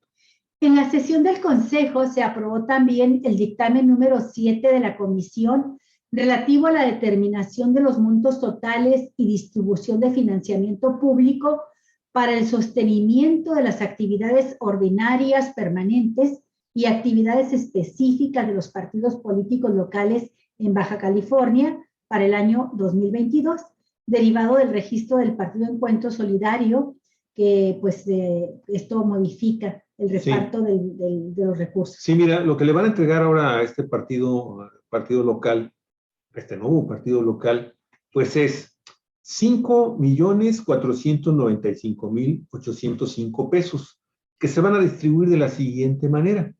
En la sesión del Consejo se aprobó también el dictamen número 7 de la Comisión relativo a la determinación de los montos totales y distribución de financiamiento público para el sostenimiento de las actividades ordinarias permanentes y actividades específicas de los partidos políticos locales en Baja California para el año 2022, derivado del registro del Partido Encuentro Solidario, que pues esto modifica el reparto de los recursos. Sí, mira, lo que le van a entregar ahora a este partido local, este nuevo partido local, pues es 5.495.805 pesos, que se van a distribuir de la siguiente manera.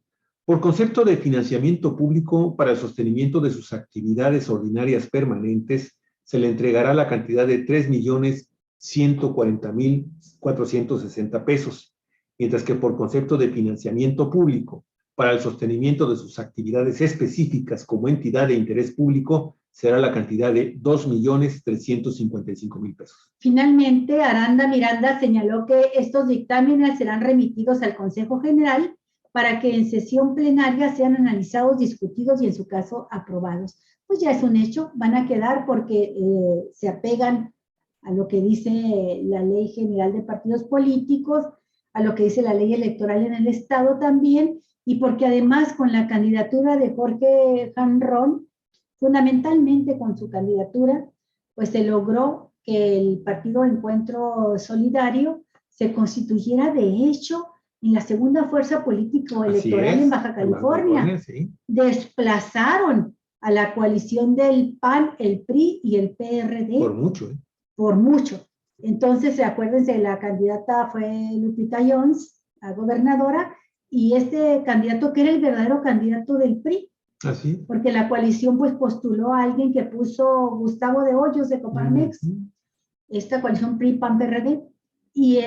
Por concepto de financiamiento público para el sostenimiento de sus actividades ordinarias permanentes, se le entregará la cantidad de 3.140.460 pesos, mientras que por concepto de financiamiento público para el sostenimiento de sus actividades específicas como entidad de interés público, será la cantidad de 2.355.000 pesos. Finalmente, Aranda Miranda señaló que estos dictámenes serán remitidos al Consejo General para que en sesión plenaria sean analizados, discutidos y en su caso aprobados. Pues ya es un hecho, van a quedar porque se apegan a lo que dice la Ley General de Partidos Políticos, a lo que dice la ley electoral en el Estado también, y porque además con la candidatura de Jorge Hahn, fundamentalmente con su candidatura, pues se logró que el Partido Encuentro Solidario se constituyera de hecho en la segunda fuerza político-electoral en Baja California. Sí. Desplazaron a la coalición del PAN, el PRI y el PRD. Por mucho, ¿eh? Por mucho. Entonces, acuérdense, la candidata fue Lupita Jones, a gobernadora, y este candidato que era el verdadero candidato del PRI. ¿Así? Porque la coalición pues postuló a alguien que puso Gustavo de Hoyos de Coparmex. esta coalición PRI-PAN-PRD, y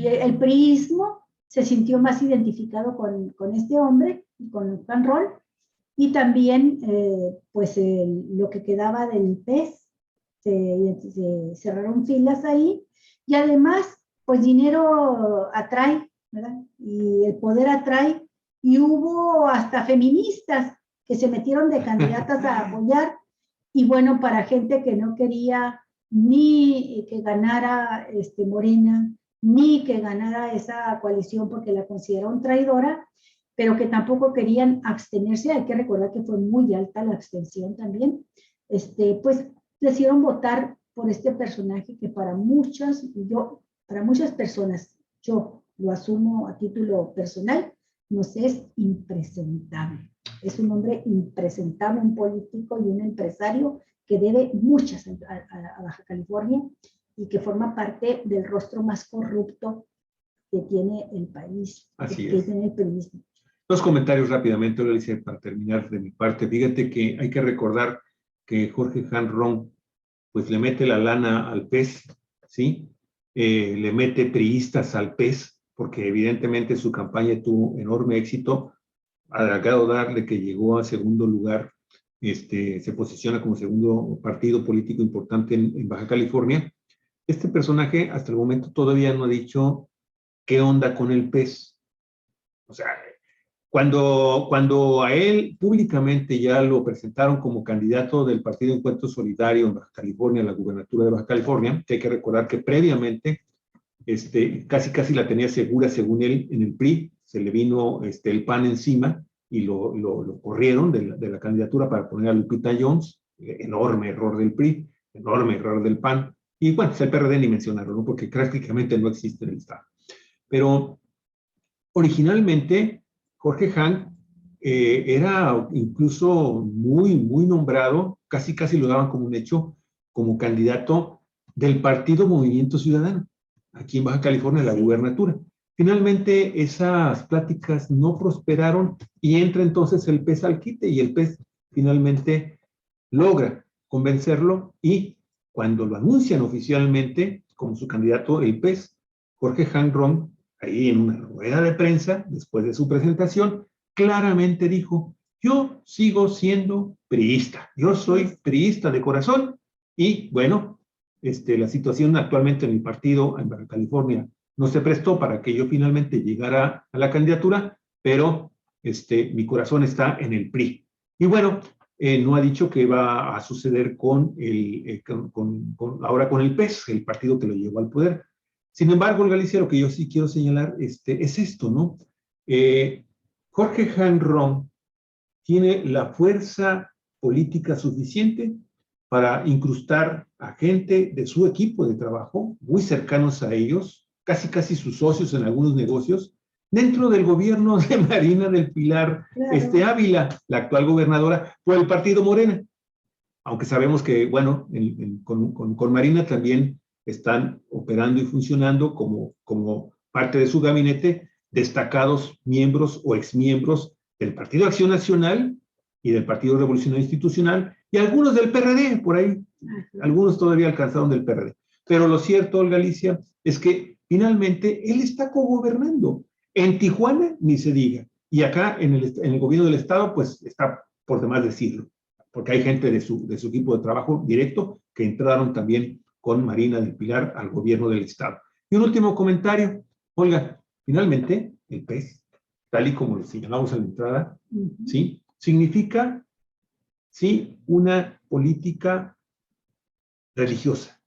el priismo se sintió más identificado con este hombre, con Juan Roll, y también pues lo que quedaba del PES, se cerraron filas ahí, y además pues dinero atrae, ¿verdad? Y el poder atrae, y hubo hasta feministas que se metieron de candidatas a apoyar, y bueno, para gente que no quería ni que ganara Morena, ni que ganara esa coalición porque la consideraron traidora, pero que tampoco querían abstenerse. Hay que recordar que fue muy alta la abstención también. Pues decidieron votar por este personaje que para muchas personas, yo lo asumo a título personal, nos es impresentable. Es un hombre impresentable, un político y un empresario que debe muchas a Baja California y que forma parte del rostro más corrupto que tiene el país. Así que es. tiene el periodismo. Dos comentarios rápidamente, Alicia, para terminar de mi parte. Fíjate que hay que recordar que Jorge Han Ron pues le mete la lana al PES, ¿sí? Le mete priistas al PES, porque evidentemente su campaña tuvo enorme éxito, al grado darle que llegó a segundo lugar, se posiciona como segundo partido político importante en Baja California. Este personaje hasta el momento todavía no ha dicho qué onda con el PES. O sea, cuando a él públicamente ya lo presentaron como candidato del Partido Encuentro Solidario en Baja California, a la gubernatura de Baja California, que hay que recordar que previamente casi la tenía segura, según él, en el PRI, se le vino el PAN encima y lo corrieron de la candidatura para poner a Lupita Jones. Enorme error del PRI, enorme error del PAN, y bueno, el PRD ni mencionarlo, ¿no? Porque prácticamente no existe en el Estado. Pero originalmente Jorge Han era incluso muy nombrado, casi lo daban como un hecho, como candidato del partido Movimiento Ciudadano, aquí en Baja California, la gubernatura. Finalmente esas pláticas no prosperaron y entra entonces el PES al quite, y el PES finalmente logra convencerlo, y cuando lo anuncian oficialmente como su candidato el PES, Jorge Han Ron, ahí en una rueda de prensa, después de su presentación, claramente dijo: yo sigo siendo priista, yo soy priista de corazón, y bueno, la situación actualmente en mi partido en Baja California no se prestó para que yo finalmente llegara a la candidatura, pero mi corazón está en el PRI. Y bueno, no ha dicho qué va a suceder ahora con el PES, el partido que lo llevó al poder. Sin embargo, Galicia, lo que yo sí quiero señalar es esto, ¿no? Jorge Han Ron tiene la fuerza política suficiente para incrustar a gente de su equipo de trabajo, muy cercanos a ellos, casi sus socios en algunos negocios, dentro del gobierno de Marina del Pilar Ávila, la actual gobernadora, por el partido Morena. Aunque sabemos que, bueno, con Marina también están operando y funcionando como parte de su gabinete destacados miembros o exmiembros del Partido Acción Nacional y del Partido Revolucionario Institucional, y algunos del PRD, por ahí. Algunos todavía alcanzaron del PRD. Pero lo cierto, Olga Alicia, es que finalmente él está cogobernando. En Tijuana, ni se diga. Y acá, en el gobierno del Estado, pues está por demás decirlo, porque hay gente de su equipo de trabajo directo que entraron también con Marina del Pilar al gobierno del Estado. Y un último comentario, Olga, finalmente el PES, tal y como lo señalamos a la entrada, ¿sí? Significa, sí, una política religiosa,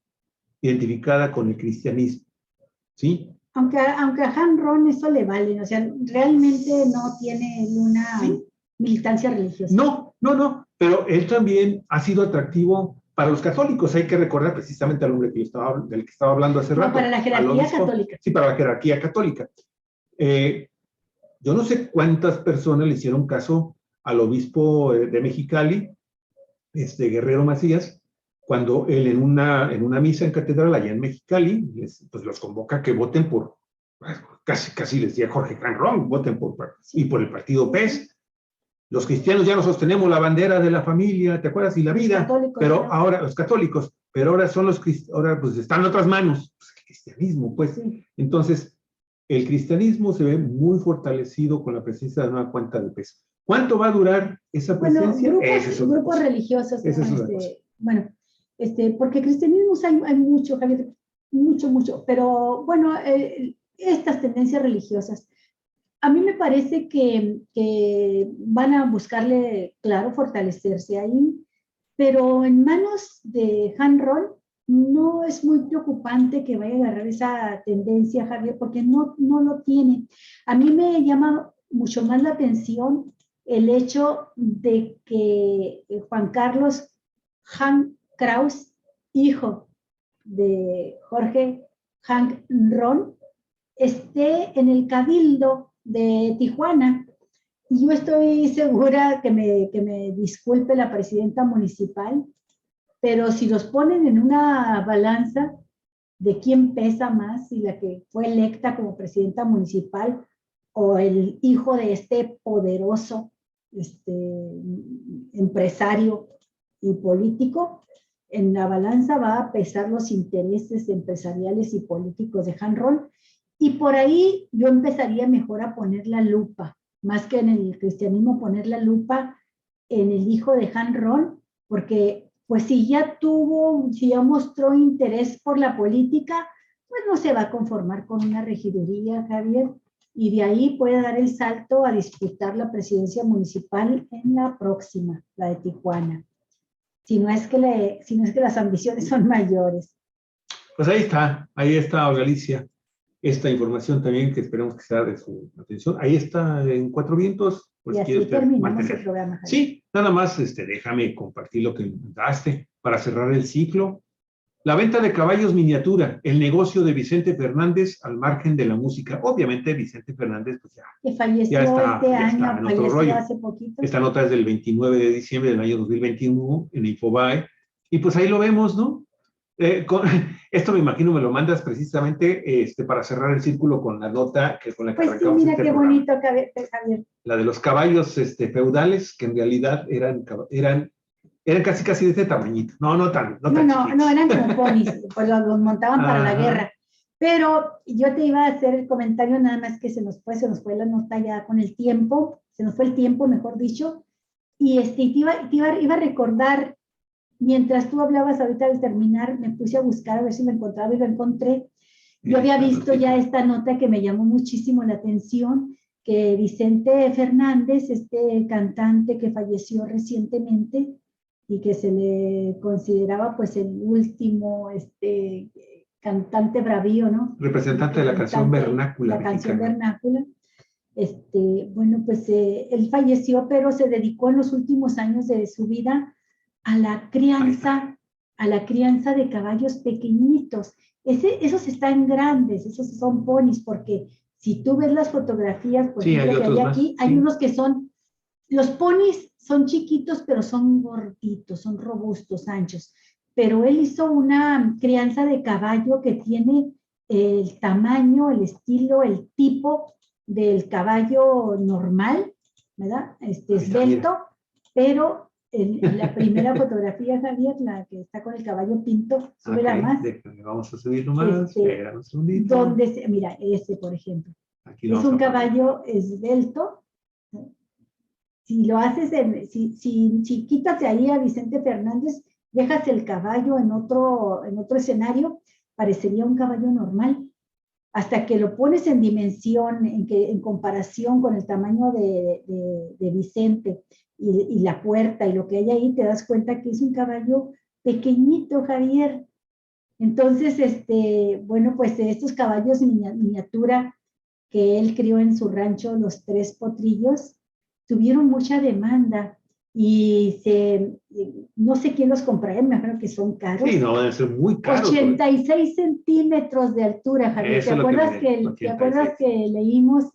identificada con el cristianismo, ¿sí? Aunque a Han Ron eso le vale, o sea, realmente no tiene una militancia religiosa. No, pero él también ha sido atractivo para los católicos. Hay que recordar precisamente al hombre del que estaba hablando hace rato. Para la jerarquía católica. Sí, para la jerarquía católica. Yo no sé cuántas personas le hicieron caso al obispo de Mexicali, Guerrero Macías, cuando él en una misa en catedral allá en Mexicali, pues los convoca a que voten por, casi les decía Jorge Han Ron, voten y por el partido PES. Los cristianos ya no sostenemos la bandera de la familia, ¿te acuerdas? Y la vida, pero ahora los católicos, pero ahora ahora pues están en otras manos, pues el cristianismo, pues. Sí. Entonces, el cristianismo se ve muy fortalecido con la presencia de la nueva cuenta de peso. ¿Cuánto va a durar esa presencia? Bueno, grupos religiosos, Esa es ¿no? otra cosa. Bueno, porque cristianismo hay mucho, Javier, mucho, pero bueno, estas tendencias religiosas, a mí me parece que van a buscarle, claro, fortalecerse ahí, pero en manos de Han Ron no es muy preocupante que vaya a agarrar esa tendencia, Javier, porque no lo tiene. A mí me llama mucho más la atención el hecho de que Juan Carlos Hank Kraus, hijo de Jorge Hank Ron, esté en el Cabildo de Tijuana. Y yo estoy segura que me disculpe la presidenta municipal, pero si los ponen en una balanza de quién pesa más, si la que fue electa como presidenta municipal o el hijo de este poderoso empresario y político, en la balanza va a pesar los intereses empresariales y políticos de Han Ron, y por ahí yo empezaría mejor a poner la lupa, más que en el cristianismo, poner la lupa en el hijo de Han Ron, porque pues si ya mostró interés por la política, pues no se va a conformar con una regiduría, Javier, y de ahí puede dar el salto a disputar la presidencia municipal en la próxima, la de Tijuana, si no es que las ambiciones son mayores. Pues ahí está, Olga Alicia, esta información también que esperemos que sea de su atención. Ahí está en Cuatro Vientos. Pues y así terminamos el programa, Javier. Sí, nada más déjame compartir lo que mandaste para cerrar el ciclo. La venta de caballos miniatura, el negocio de Vicente Fernández al margen de la música. Obviamente Vicente Fernández pues que falleció este año, falleció hace poquito. Esta nota es del 29 de diciembre del año 2021 en Infobae. Y pues ahí lo vemos, ¿no? Esto me imagino me lo mandas precisamente para cerrar el círculo con la nota con la que arrancamos. Pues sí, mira qué bonito, Javier. La de los caballos feudales, que en realidad eran casi de este tamañito. No tan chiquitos. No, eran como ponis, pues los montaban para la guerra. Pero yo te iba a hacer el comentario, nada más que se nos fue la nota ya con el tiempo, se nos fue el tiempo, mejor dicho, y iba a recordar, mientras tú hablabas ahorita al terminar, me puse a buscar a ver si lo encontraba y lo encontré. Yo había visto ya esta nota que me llamó muchísimo la atención, que Vicente Fernández, este cantante que falleció recientemente y que se le consideraba pues el último cantante bravío, ¿no? Representante de la canción vernácula. La canción vernácula. Bueno, pues él falleció, pero se dedicó en los últimos años de su vida a la crianza de caballos pequeñitos. Esos están grandes, esos son ponis, porque si tú ves las fotografías, por ejemplo, que hay aquí, hay unos que son, los ponis son chiquitos, pero son gorditos, son robustos, anchos. Pero él hizo una crianza de caballo que tiene el tamaño, el estilo, el tipo del caballo normal, ¿verdad? Esbelto, pero en la primera fotografía, Javier, la que está con el caballo pinto, súbela más. Vamos a subirlo más, espera un segundito. Donde mira, por ejemplo. Aquí es un caballo esbelto. Si lo haces, si quitas de ahí a Vicente Fernández, dejas el caballo en otro escenario, parecería un caballo normal. Hasta que lo pones en dimensión, en comparación con el tamaño de Vicente y la puerta y lo que hay ahí, te das cuenta que es un caballo pequeñito, Javier. Entonces, bueno, pues estos caballos miniatura que él crió en su rancho, Los Tres Potrillos, tuvieron mucha demanda y no sé quién los compraría, me imagino que son caros. Sí, no, deben ser muy caros. 86 centímetros de altura, Javier. ¿Te acuerdas que leímos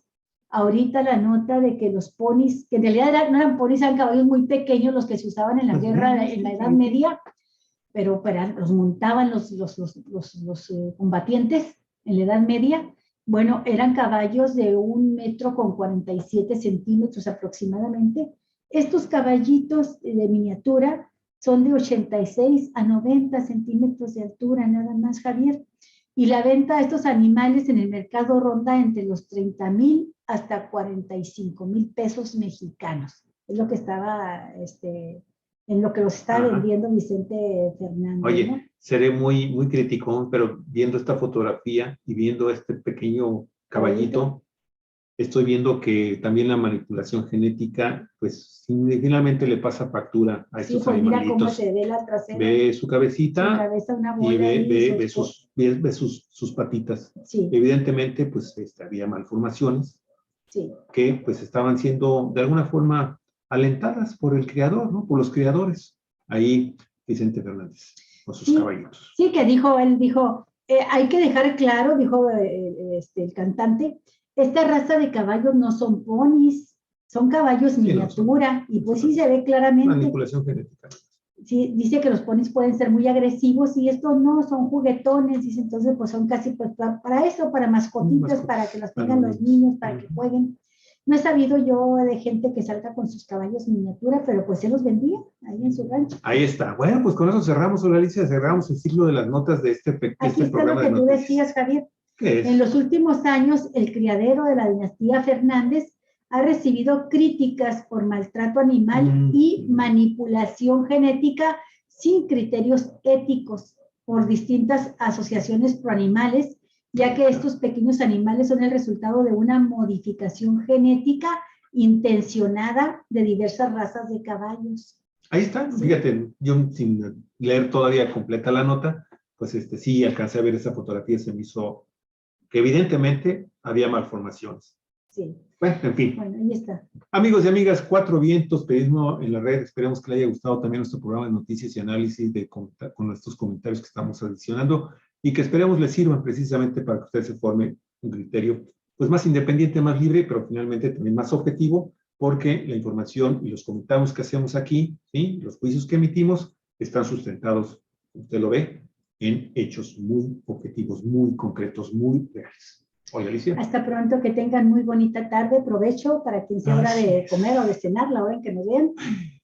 ahorita la nota de que los ponis, que en realidad no eran ponis, eran caballos muy pequeños los que se usaban en la guerra, en la Edad Media, pero los montaban los combatientes en la Edad Media? Bueno, eran caballos de 1,47 metros aproximadamente. Estos caballitos de miniatura son de 86 a 90 centímetros de altura, nada más, Javier. Y la venta de estos animales en el mercado ronda entre los 30,000 hasta 45,000 pesos mexicanos. Es lo que estaba, en lo que los está vendiendo Vicente Fernández. Oye, ¿no? seré muy crítico, pero viendo esta fotografía y viendo este pequeño caballito, estoy viendo que también la manipulación genética, pues finalmente le pasa factura a estos animalitos. Mira cómo se ve la trasera. Ve su cabecita, su cabeza, una bola, y ve sus patitas. Sí. Evidentemente, pues había malformaciones que pues estaban siendo de alguna forma alentadas por el criador, ¿no? Por los criadores. Ahí Vicente Fernández, con sus caballitos. Sí, que él dijo, hay que dejar claro, dijo el cantante, esta raza de caballos no son ponis, son caballos miniatura, y pues sí se ve claramente. Manipulación genética. Sí, dice que los ponis pueden ser muy agresivos y estos no, son juguetones, dice, entonces pues son casi pues para eso, para mascotitas, para que las tengan los niños, para que jueguen. No he sabido yo de gente que salga con sus caballos miniatura, pero pues se los vendía ahí en su rancho. Ahí está. Bueno, pues con eso cerramos, Alicia, cerramos el ciclo de las notas de este programa. Aquí está lo que tú decías, Javier. ¿Qué es? En los últimos años, el criadero de la dinastía Fernández ha recibido críticas por maltrato animal y manipulación genética sin criterios éticos por distintas asociaciones proanimales, ya que estos pequeños animales son el resultado de una modificación genética intencionada de diversas razas de caballos. Ahí está, sí. Fíjate, yo sin leer todavía completa la nota, pues sí alcancé a ver esa fotografía, se me hizo que evidentemente había malformaciones. Sí. Bueno, en fin. Bueno, ahí está. Amigos y amigas, Cuatro Vientos, Periodismo en la Red. Esperemos que les haya gustado también nuestro programa de noticias y análisis con nuestros comentarios que estamos adicionando y que esperemos les sirvan precisamente para que usted se forme un criterio pues más independiente, más libre, pero finalmente también más objetivo, porque la información y los comentarios que hacemos aquí, ¿sí? Los juicios que emitimos, están sustentados, usted lo ve, en hechos muy objetivos, muy concretos, muy reales. Hola, Alicia. Hasta pronto, que tengan muy bonita tarde, provecho para quien sea hora de comer o de cenar, la hora en que nos vean,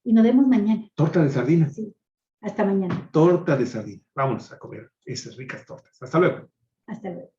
y nos vemos mañana. Torta de sardina. Sí, hasta mañana. Torta de sardina. Vámonos a comer esas ricas tortas. Hasta luego. Hasta luego.